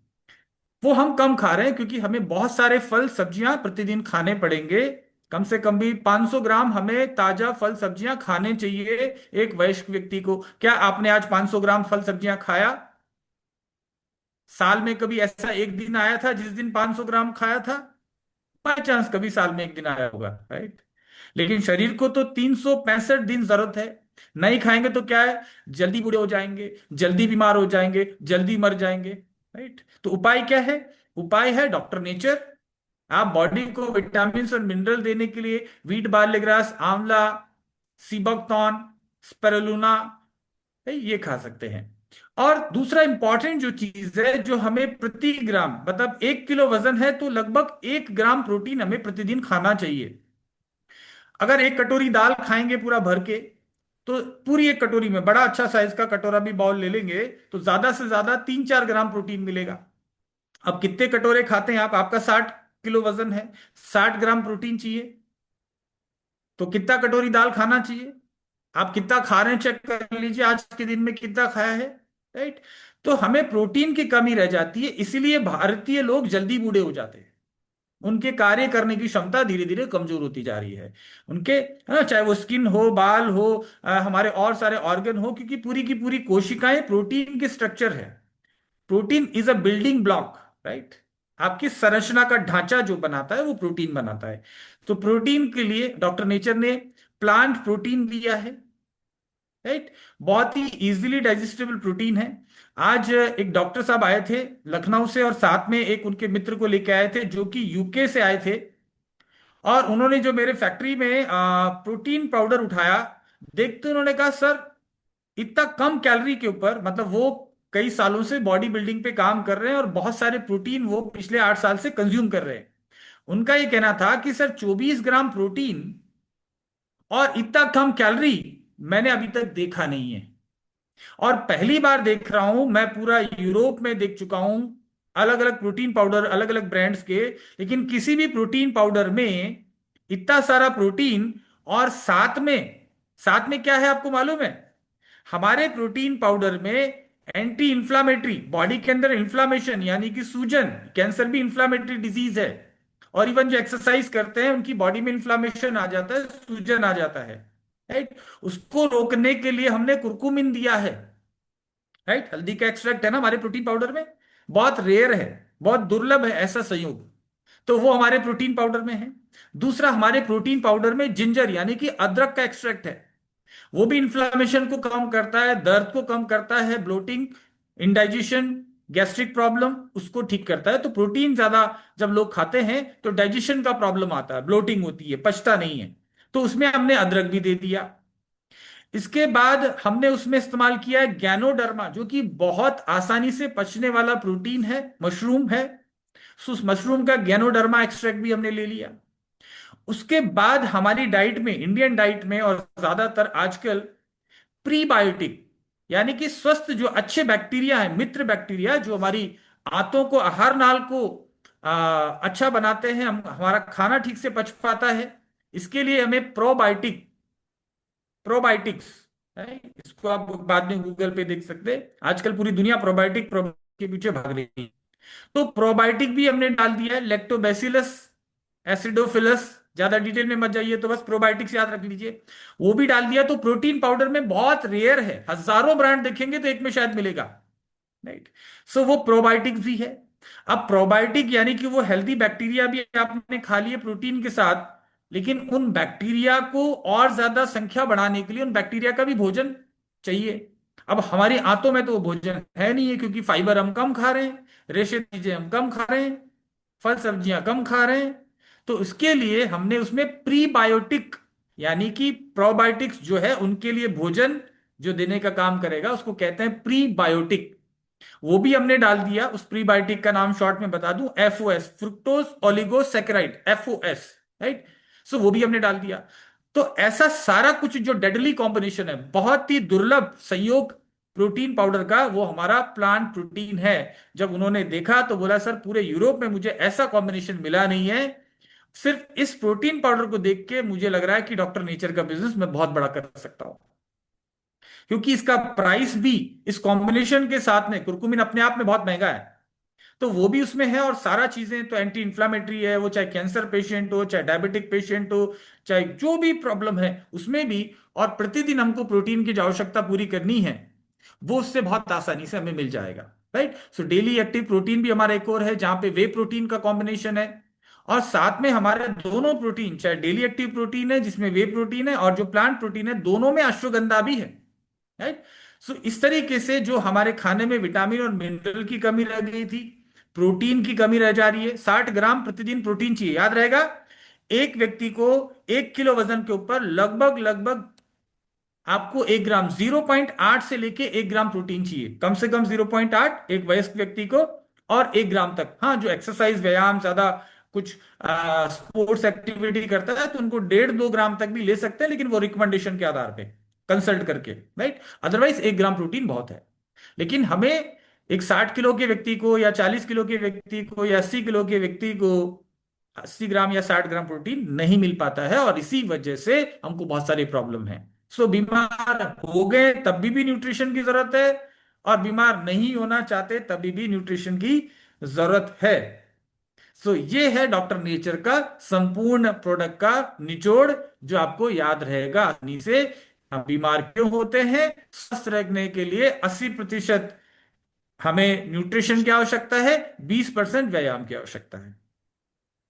वो हम कम खा रहे हैं क्योंकि हमें बहुत सारे फल सब्जियां प्रतिदिन खाने पड़ेंगे। कम से कम भी 500 ग्राम हमें ताजा फल सब्जियां खाने चाहिए एक वयस्क व्यक्ति को। क्या आपने आज 500 ग्राम फल सब्जियां खाया? साल में कभी ऐसा एक दिन आया था जिस दिन 500 ग्राम खाया था? बाई चांस कभी साल में एक दिन आया होगा, राइट? लेकिन शरीर को तो 365 दिन जरूरत है। नहीं खाएंगे तो क्या है, जल्दी बूढ़े हो जाएंगे, जल्दी बीमार हो जाएंगे, जल्दी मर जाएंगे, राइट? तो उपाय क्या है? उपाय है डॉक्टर नेचर। आप बॉडी को विटामिन और मिनरल देने के लिए वीट, बार्ले ग्रास, आंवला, सीबकथॉर्न, स्पिरुलिना, ये खा सकते हैं। और दूसरा इंपॉर्टेंट जो चीज है, जो हमें प्रति ग्राम, मतलब 1 किलो वजन है तो लगभग 1 ग्राम प्रोटीन हमें प्रतिदिन खाना चाहिए। अगर एक कटोरी दाल खाएंगे पूरा भर के, तो पूरी एक कटोरी में, बड़ा अच्छा साइज का कटोरा भी बाउल ले लेंगे, तो ज्यादा से ज्यादा 3-4 ग्राम प्रोटीन मिलेगा। अब कितने कटोरे खाते हैं आप? आपका 60 किलो वजन है, 60 ग्राम प्रोटीन चाहिए, तो कितना कटोरी दाल खाना चाहिए? आप कितना खा रहे हैं चेक कर लीजिए, आज के दिन में कितना खाया है, राइट? तो हमें प्रोटीन की कमी रह जाती है, इसीलिए भारतीय लोग जल्दी बूढ़े हो जाते हैं। उनके कार्य करने की क्षमता धीरे धीरे कमजोर होती जा रही है उनके, है ना? चाहे वो स्किन हो, बाल हो, हमारे और सारे ऑर्गन हो, क्योंकि पूरी की पूरी कोशिकाएं प्रोटीन के स्ट्रक्चर है। Protein is a building block, right? आपकी संरचना का ढांचा जो बनाता है वो प्रोटीन बनाता है। तो प्रोटीन के लिए डॉक्टर नेचर ने प्लांट प्रोटीन दिया है, राइट? बहुत ही इजीली डाइजेस्टेबल प्रोटीन है। आज एक डॉक्टर साहब आए थे लखनऊ से, और साथ में एक उनके मित्र को लेके आए थे जो कि यूके से आए थे। और उन्होंने जो मेरे फैक्ट्री में प्रोटीन पाउडर उठाया, देखते उन्होंने कहा, सर, इतना कम कैलोरी के ऊपर, मतलब वो कई सालों से बॉडी बिल्डिंग पे काम कर रहे हैं और बहुत सारे प्रोटीन वो पिछले 8 साल से कंज्यूम कर रहे हैं। उनका ये कहना था कि सर, 24 ग्राम प्रोटीन और इतना कम कैलोरी मैंने अभी तक देखा नहीं है। और पहली बार देख रहा हूं, मैं पूरा यूरोप में देख चुका हूं अलग अलग प्रोटीन पाउडर, अलग अलग ब्रांड्स के, लेकिन किसी भी प्रोटीन पाउडर में इतना सारा प्रोटीन, और साथ में क्या है आपको मालूम है? हमारे प्रोटीन पाउडर में एंटी इंफ्लामेटरी, बॉडी के अंदर इंफ्लामेशन यानी कि सूजन, कैंसर भी इंफ्लामेटरी डिजीज है, और इवन जो एक्सरसाइज करते हैं उनकी बॉडी में इंफ्लामेशन आ जाता है, सूजन आ जाता है, राइट? उसको रोकने के लिए हमने कुरकुमिन दिया है, राइट? हल्दी का एक्सट्रैक्ट है ना हमारे प्रोटीन पाउडर में, बहुत रेयर है, बहुत दुर्लभ है ऐसा संयोग, तो वो हमारे प्रोटीन पाउडर में है। दूसरा, हमारे प्रोटीन पाउडर में जिंजर यानी कि अदरक का एक्सट्रैक्ट है, वो भी इन्फ्लामेशन को कम करता है, दर्द को कम करता है, ब्लोटिंग, इंडाइजेशन, गैस्ट्रिक प्रॉब्लम उसको ठीक करता है। तो प्रोटीन ज्यादा जब लोग खाते हैं तो डाइजेशन का प्रॉब्लम आता है, ब्लोटिंग होती है, पचता नहीं है, तो उसमें हमने अदरक भी दे दिया। इसके बाद हमने उसमें इस्तेमाल किया है गैनोडर्मा, जो कि बहुत आसानी से पचने वाला प्रोटीन है, मशरूम है। सो उस मशरूम का गैनोडर्मा एक्सट्रैक्ट भी हमने ले लिया। उसके बाद हमारी डाइट में, इंडियन डाइट में, और ज्यादातर आजकल प्रीबायोटिक, यानी कि स्वस्थ जो अच्छे बैक्टीरिया है, मित्र बैक्टीरिया जो हमारी आंतों को, आहार नाल को अच्छा बनाते हैं, हम हमारा खाना ठीक से पच पाता है, इसके लिए हमें प्रोबायोटिक्स है। इसको आप बाद में गूगल पे देख सकते हैं, आजकल पूरी दुनिया प्रोबायोटिक के पीछे भाग रही है। तो प्रोबायोटिक भी हमने डाल दिया है, लैक्टोबैसिलस एसिडोफिलस, ज्यादा डिटेल में मत जाइए, तो बस प्रोबायोटिक्स याद रख लीजिए, वो भी डाल दिया। तो प्रोटीन पाउडर में बहुत रेयर है, हजारों ब्रांड देखेंगे तो एक में शायद मिलेगा, राइट। सो वो प्रोबायोटिक्स भी है। अब प्रोबायोटिक यानी कि वो हेल्दी बैक्टीरिया भी आपने खा लिए प्रोटीन के साथ, लेकिन उन बैक्टीरिया को और ज्यादा संख्या बढ़ाने के लिए उन बैक्टीरिया का भी भोजन चाहिए। अब हमारी आंतों में तो वो भोजन है नहीं है, क्योंकि फाइबर हम कम खा रहे हैं, रेशे चीजें हम कम खा रहे हैं, फल सब्जियां कम खा रहे हैं। तो इसके लिए हमने उसमें प्रीबायोटिक यानी कि प्रोबायोटिक्स जो है उनके लिए भोजन जो देने का काम करेगा उसको कहते हैं प्रीबायोटिक। वो भी हमने डाल दिया। उस प्रीबायोटिक का नाम शॉर्ट में बता दूं, FOS, fructose oligosaccharide, FOS. Right. So वो भी हमने डाल दिया। तो ऐसा सारा कुछ जो डेडली कॉम्बिनेशन है, बहुत ही दुर्लभ संयोग प्रोटीन पाउडर का, वो हमारा प्लांट प्रोटीन है। जब उन्होंने देखा तो बोला सर पूरे यूरोप में मुझे ऐसा कॉम्बिनेशन मिला नहीं है। सिर्फ इस प्रोटीन पाउडर को देख के मुझे लग रहा है कि डॉक्टर नेचर का बिजनेस मैं बहुत बड़ा कर सकता हूं, क्योंकि इसका प्राइस भी इस कॉम्बिनेशन के साथ में, कुरकुमिन अपने आप में बहुत महंगा है, तो वो भी उसमें है। और सारा चीजें तो एंटी इंफ्लामेटरी है, वो चाहे कैंसर पेशेंट हो, चाहे डायबिटिक पेशेंट हो, चाहे जो भी प्रॉब्लम है उसमें भी। और प्रतिदिन हमको प्रोटीन की जो आवश्यकता पूरी करनी है, वो उससे बहुत आसानी से हमें मिल जाएगा। Right. So daily active protein भी हमारा एक और है, जहां पे वे प्रोटीन का कॉम्बिनेशन है। और साथ में हमारे दोनों प्रोटीन, चाहे डेली एक्टिव प्रोटीन है जिसमें वे प्रोटीन है, और जो प्लांट प्रोटीन है, दोनों में अश्वगंधा भी है। राइट। सो इस तरीके से जो हमारे खाने में विटामिन और मिनरल की कमी रह गई थी, प्रोटीन की कमी रह जा रही है। 60 ग्राम प्रतिदिन प्रोटीन चाहिए, याद रहेगा। एक व्यक्ति को 1 किलो वजन के ऊपर लगभग लगभग आपको 1 ग्राम, 0.8 से लेके 1 ग्राम प्रोटीन चाहिए, कम से कम 0.8 एक वयस्क व्यक्ति को, और 1 ग्राम तक। हाँ, जो एक्सरसाइज व्यायाम ज्यादा कुछ स्पोर्ट्स एक्टिविटी करता है तो उनको 1.5-2 ग्राम तक भी ले सकते हैं, लेकिन वो रिकमेंडेशन के आधार पे कंसल्ट करके। राइट। अदरवाइज 1 ग्राम प्रोटीन बहुत है। लेकिन हमें एक 60 किलो के व्यक्ति को, या 40 किलो के व्यक्ति को, या 80 किलो के व्यक्ति को 80 ग्राम या 60 ग्राम प्रोटीन नहीं मिल पाता है, और इसी वजह से हमको बहुत सारी प्रॉब्लम है। सो बीमार हो गए तब भी न्यूट्रिशन की जरूरत है, और बीमार नहीं होना चाहते तभी भी न्यूट्रिशन की जरूरत है। सो ये है डॉक्टर नेचर का संपूर्ण प्रोडक्ट का निचोड़, जो आपको याद रहेगा आसानी से। हम बीमार क्यों होते हैं? स्वस्थ रहने के लिए 80% हमें न्यूट्रिशन की आवश्यकता है, 20% व्यायाम की आवश्यकता है।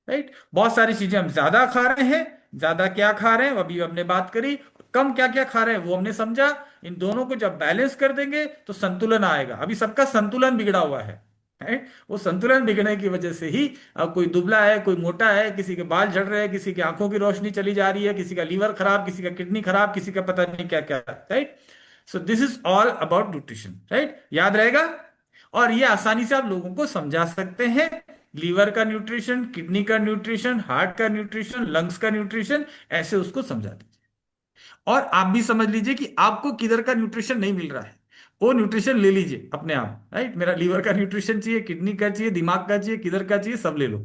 राइट। बहुत सारी चीजें हम ज्यादा खा रहे हैं। ज्यादा क्या खा रहे हैं वो अभी हमने बात करी, कम क्या क्या खा रहे हैं वो हमने समझा। इन दोनों को जब बैलेंस कर देंगे तो संतुलन आएगा। अभी सबका संतुलन बिगड़ा हुआ है। राइट। वो संतुलन बिगड़ने की वजह से ही अब कोई दुबला है, कोई मोटा है, किसी के बाल झड़ रहे हैं, किसी की आंखों की रोशनी चली जा रही है, किसी का लीवर खराब, किसी का किडनी खराब, किसी का पता नहीं क्या क्या। Right. So this is all about nutrition. Right, याद रहेगा। और ये आसानी से आप लोगों को समझा सकते हैं। लीवर का न्यूट्रिशन, किडनी का न्यूट्रिशन, हार्ट का न्यूट्रिशन, लंग्स का न्यूट्रिशन, ऐसे उसको समझा दीजिए। और आप भी समझ लीजिए कि आपको किधर का न्यूट्रिशन नहीं मिल रहा है, वो न्यूट्रिशन ले लीजिए अपने आप। राइट। मेरा लीवर का न्यूट्रिशन चाहिए, किडनी का चाहिए, दिमाग का चाहिए, किधर का चाहिए, सब ले लो।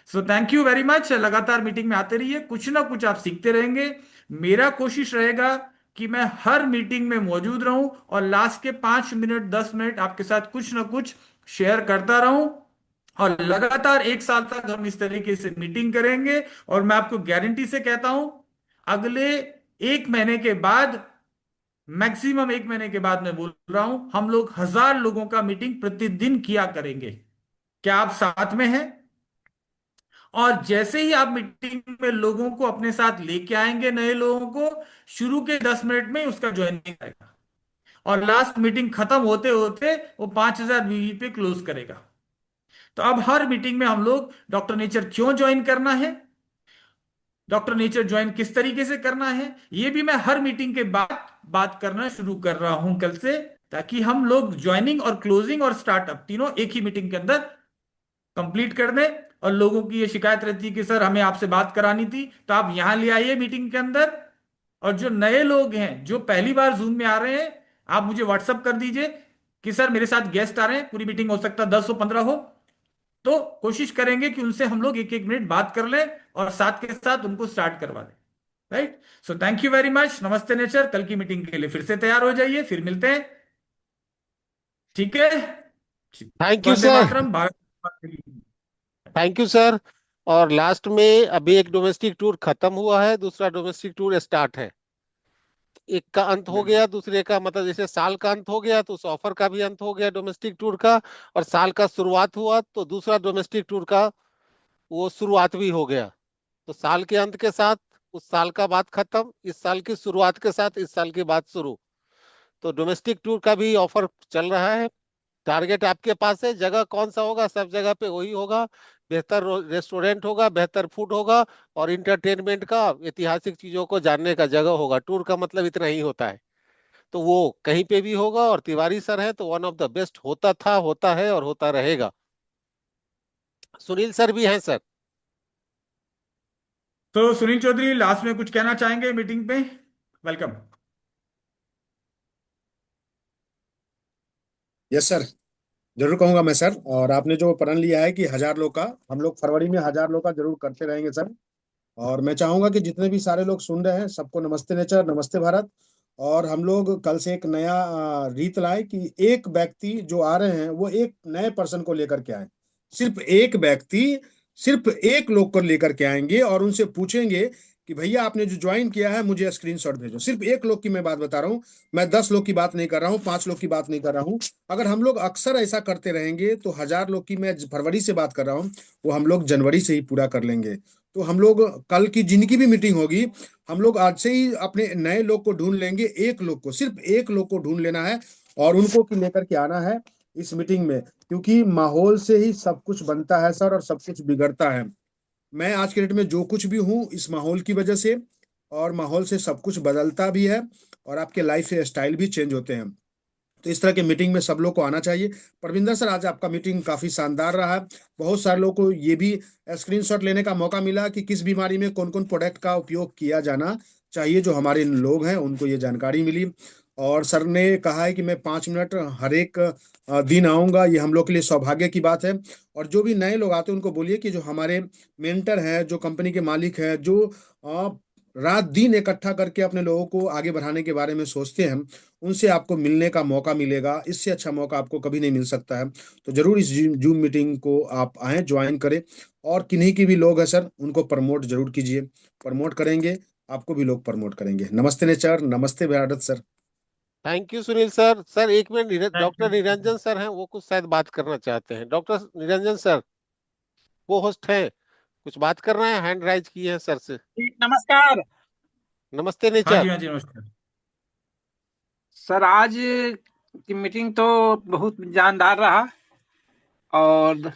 So thank you very much. लगातार मीटिंग में आते रहिए, कुछ ना कुछ आप सीखते रहेंगे। मेरा कोशिश रहेगा कि मैं हर मीटिंग में मौजूद रहूं, और लास्ट के 5 मिनट 10 मिनट आपके साथ कुछ ना कुछ शेयर करता रहूं। और लगातार 1 साल तक हम इस तरीके से मीटिंग करेंगे। और मैं आपको गारंटी से कहता हूं, अगले 1 महीने के बाद, मैक्सिमम 1 महीने के बाद मैं बोल रहा हूं, हम लोग 1000 लोगों का मीटिंग प्रतिदिन किया करेंगे। क्या आप साथ में हैं? और जैसे ही आप मीटिंग में लोगों को अपने साथ लेके आएंगे, नए लोगों को, शुरू के 10 मिनट में उसका ज्वाइनिंग आएगा, और लास्ट मीटिंग खत्म होते होते वो 5000 वीवी पे क्लोज करेगा। तो अब हर मीटिंग में हम लोग डॉक्टर नेचर क्यों ज्वाइन करना है, डॉक्टर नेचर ज्वाइन किस तरीके से करना है, ये भी मैं हर मीटिंग के बाद बात करना शुरू कर रहा हूं कल से, ताकि हम लोग ज्वाइनिंग और क्लोजिंग और स्टार्टअप तीनों एक ही मीटिंग के अंदर कंप्लीट कर दें। और लोगों की ये शिकायत रहती है कि सर हमें आपसे बात करानी थी, तो आप यहां ले आइए मीटिंग के अंदर। और जो नए लोग हैं जो पहली बार जूम में आ रहे हैं, आप मुझे व्हाट्सअप कर दीजिए कि सर मेरे साथ गेस्ट आ रहे हैं, पूरी मीटिंग हो सकता है 10 हो 15 हो। तो कोशिश करेंगे कि उनसे हम लोग एक एक मिनट बात कर लें, और साथ के साथ उनको स्टार्ट करवा दें। Right. So thank you very much. नमस्ते नेचर। कल की मीटिंग के लिए फिर से तैयार हो जाइए, फिर मिलते हैं। ठीक है। ठीक। Thank you Vande sir. Mataram, Bharat Mata की। Thank you sir. और लास्ट में अभी एक डोमेस्टिक टूर खत्म हुआ है, दूसरा डोमेस्टिक टूर स्टार्ट है। एक का अंत हो बिल्कुल। गया, दूसरे का मतलब जैसे साल का अंत हो गया तो उस ऑफर का भी अंत हो गया डोमेस्टिक टूर का, और साल का शुरुआत हुआ तो दूसरा डोमेस्टिक टूर का वो शुरुआत भी हो गया। तो साल के अंत के साथ उस साल का बात खत्म, इस साल की शुरुआत के साथ इस साल की बात शुरू। तो डोमेस्टिक टूर का भी ऑफर चल रहा है। टारगेट आपके पास है, जगह कौन सा होगा, सब जगह पे वही होगा। बेहतर रेस्टोरेंट होगा, बेहतर फूड होगा, और इंटरटेनमेंट का, ऐतिहासिक चीजों को जानने का जगह होगा। टूर का मतलब इतना ही होता है। तो वो कहीं पे भी होगा, और तिवारी सर है तो वन ऑफ द बेस्ट होता था, होता है और होता रहेगा। सुनील सर भी हैं सर। तो सुनील चौधरी, लास्ट में कुछ कहना चाहेंगे मीटिंग पे? वेलकम। यस सर, जरूर कहूंगा मैं सर। और आपने जो प्रण लिया है कि 1,000 लोग का, हम लोग फरवरी में 1,000 लोग का जरूर करते रहेंगे सर। और मैं चाहूंगा कि जितने भी सारे लोग सुन रहे हैं सबको नमस्ते नेचर, नमस्ते भारत। और हम लोग कल से एक नया रीत लाए कि एक व्यक्ति जो आ रहे हैं वो एक नए पर्सन को लेकर के आए। सिर्फ एक व्यक्ति, सिर्फ एक लोग को लेकर के आएंगे और उनसे पूछेंगे कि भैया आपने जो ज्वाइन किया है मुझे स्क्रीनशॉट भेजो। सिर्फ एक लोग की मैं बात बता रहा हूँ। मैं 10 लोग की बात नहीं कर रहा हूँ, 5 लोग की बात नहीं कर रहा हूँ। अगर हम लोग अक्सर ऐसा करते रहेंगे तो 1,000 लोग की मैं फरवरी से बात कर रहा हूँ, वो हम लोग जनवरी से ही पूरा कर लेंगे। तो हम लोग कल की जिनकी भी मीटिंग होगी, हम लोग आज से ही अपने नए लोग को ढूंढ लेंगे। एक लोग को, सिर्फ एक लोग को ढूंढ लेना है और उनको की लेकर के आना है इस मीटिंग में। क्योंकि माहौल से ही सब कुछ बनता है सर, और सब कुछ बिगड़ता है। मैं आज के डेट में जो कुछ भी हूँ इस माहौल की वजह से, और माहौल से सब कुछ बदलता भी है, और आपके लाइफ स्टाइल भी चेंज होते हैं। तो इस तरह के मीटिंग में सब लोग को आना चाहिए। परविंदर सर, आज आपका मीटिंग काफी शानदार रहा है। बहुत सारे लोगों को ये भी स्क्रीनशॉट लेने का मौका मिला कि किस बीमारी में कौन कौन प्रोडक्ट का उपयोग किया जाना चाहिए। जो हमारे लोग हैं उनको ये जानकारी मिली। और सर ने कहा है कि मैं 5 मिनट हर एक दिन आऊंगा, ये हम लोग के लिए सौभाग्य की बात है। और जो भी नए लोग आते हैं उनको बोलिए कि जो हमारे मेंटर हैं, जो कंपनी के मालिक हैं, जो अ, रात दिन इकट्ठा करके अपने लोगों को आगे बढ़ाने के बारे में सोचते हैं, उनसे आपको मिलने का मौका मिलेगा। इससे अच्छा मौका आपको कभी नहीं मिल सकता है। तो जरूर इस जूम मीटिंग को आप आएँ, ज्वाइन करें। और किन्हीं की भी लोग हैं सर, उनको प्रमोट जरूर कीजिए। प्रमोट करेंगे, आपको भी लोग प्रमोट करेंगे। नमस्ते नेचर, नमस्ते Bharat sir. Thank you Sunil sir. Sir एक minute, thank doctor you. Niranjan sir हैं, वो कुछ शायद बात करना चाहते हैं। डॉक्टर निरंजन सर, वो होस्ट हैं, कुछ बात कर रहे हैं, हैंड राइज किए हैं सर से। नमस्कार नमस्ते हाँ नेचर। जी, हाँ जी, नमस्कार। सर। आज की मीटिंग तो बहुत जानदार रहा। और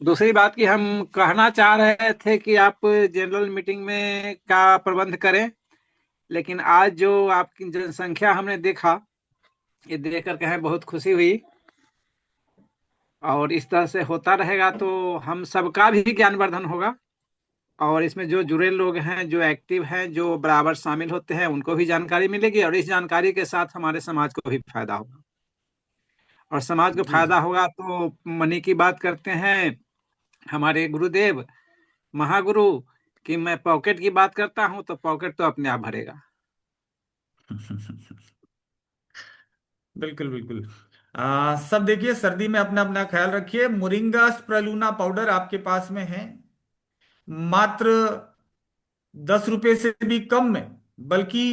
दूसरी बात कि हम कहना चाह रहे थे कि आप जनरल मीटिंग में का प्रबंध करें, लेकिन आज जो आपकी जनसंख्या हमने देखा, ये देख कर के हमें बहुत खुशी हुई। और इस तरह से होता रहेगा तो हम सबका भी ज्ञानवर्धन होगा। और इसमें जो जुड़े लोग हैं, जो एक्टिव हैं, जो बराबर शामिल होते हैं, उनको भी जानकारी मिलेगी, और इस जानकारी के साथ हमारे समाज को भी फायदा होगा। और समाज को जी जी। फायदा होगा तो मनी की बात करते हैं हमारे गुरुदेव महागुरु, कि मैं पॉकेट की बात करता हूं तो पॉकेट तो अपने आप भरेगा। बिल्कुल बिल्कुल। सब देखिए, सर्दी में अपना अपना ख्याल रखिए। मोरिंगा स्प्रेलूना पाउडर आपके पास में है, मात्र 10 रुपए से भी कम में। बल्कि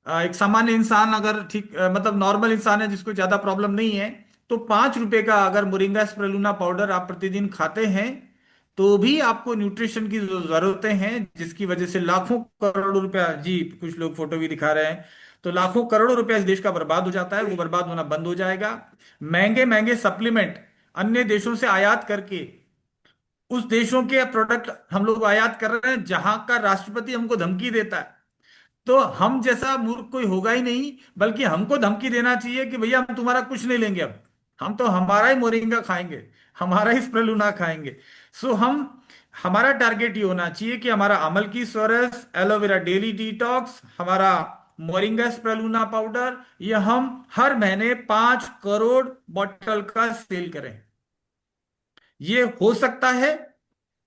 एक सामान्य इंसान अगर ठीक मतलब नॉर्मल इंसान है जिसको ज्यादा प्रॉब्लम नहीं है, तो 5 रुपए का अगर मोरिंगा स्प्रेलूना पाउडर आप प्रतिदिन खाते हैं, तो भी आपको न्यूट्रिशन की जो जरूरतें हैं, जिसकी वजह से लाखों करोड़ों रुपया, जी कुछ लोग फोटो भी दिखा रहे हैं, तो लाखों करोड़ों रुपया इस देश का बर्बाद हो जाता है, वो बर्बाद होना बंद हो जाएगा। महंगे महंगे सप्लीमेंट अन्य देशों से आयात करके उस देशों के प्रोडक्ट हम लोग आयात कर रहे हैं जहां का राष्ट्रपति हमको धमकी देता है। तो हम जैसा मूर्ख कोई होगा ही नहीं, बल्कि हमको धमकी देना चाहिए कि भैया हम तुम्हारा कुछ नहीं लेंगे, अब हम तो हमारा ही मोरिंगा खाएंगे, हमारा ही स्प्रेलूना खाएंगे। सो हम, हमारा टारगेट ये होना चाहिए कि हमारा अमल की स्वरस एलोवेरा डेली डिटॉक्स, हमारा मोरिंगा स्प्रेलूना पाउडर, ये हम हर महीने 5 करोड़ बॉटल का सेल करें। ये हो सकता है।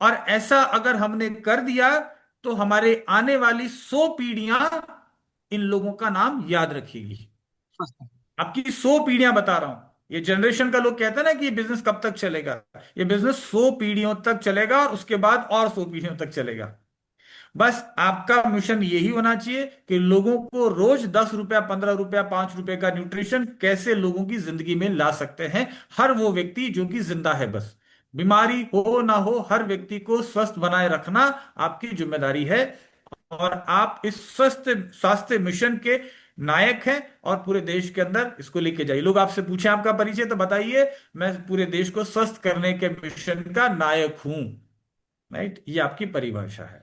और ऐसा अगर हमने कर दिया तो हमारे आने वाली 100 पीढ़ियां इन लोगों का नाम याद रखेगी। आपकी 100 पीढ़ियां बता रहा हूं। ये जनरेशन का लोग कहते हैं ना कि ये बिजनेस कब तक चलेगा, ये बिजनेस 100 पीढ़ियों तक चलेगा और उसके बाद और 100 पीढ़ियों तक चलेगा। बस आपका मिशन यही होना चाहिए कि लोगों को रोज 10 रुपया, 15 रुपया, 5 रुपए का न्यूट्रिशन कैसे लोगों की जिंदगी में ला सकते हैं, हर वो व्यक्ति जो कि जिंदा है। बस बीमारी हो ना हो, हर व्यक्ति को स्वस्थ बनाए रखना आपकी जिम्मेदारी है। और आप इस स्वस्थ स्वास्थ्य मिशन के नायक हैं, और पूरे देश के अंदर इसको लेके जाइए। लोग आपसे पूछे आपका परिचय तो बताइए, मैं पूरे देश को स्वस्थ करने के मिशन का नायक हूं। राइट, ये आपकी परिभाषा है।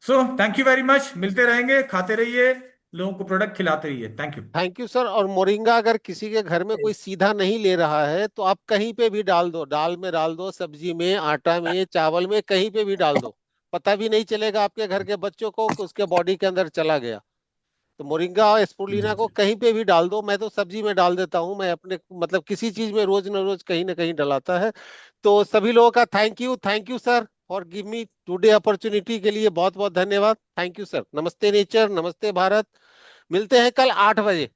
सो थैंक यू वेरी मच, मिलते रहेंगे, खाते रहिए, लोगों को प्रोडक्ट खिलाते रहिए। Thank you. Thank you sir. और मोरिंगा अगर किसी के घर में कोई सीधा नहीं ले रहा है तो आप कहीं पे भी डाल दो, दाल में डाल दो, सब्जी में, आटा में, चावल में, कहीं पे भी डाल दो, पता भी नहीं चलेगा आपके घर के बच्चों को कि उसके बॉडी के अंदर चला गया। तो मोरिंगा और जी स्पुलिना को जी। कहीं पे भी डाल दो। मैं तो सब्जी में डाल देता हूँ, मैं अपने मतलब किसी चीज में रोज न रोज कहीं ना कहीं डलाता है। तो सभी लोगों का thank you sir for give me today opportunity के लिए बहुत बहुत धन्यवाद। Thank you sir. नमस्ते नेचर, नमस्ते भारत। मिलते हैं कल 8 बजे।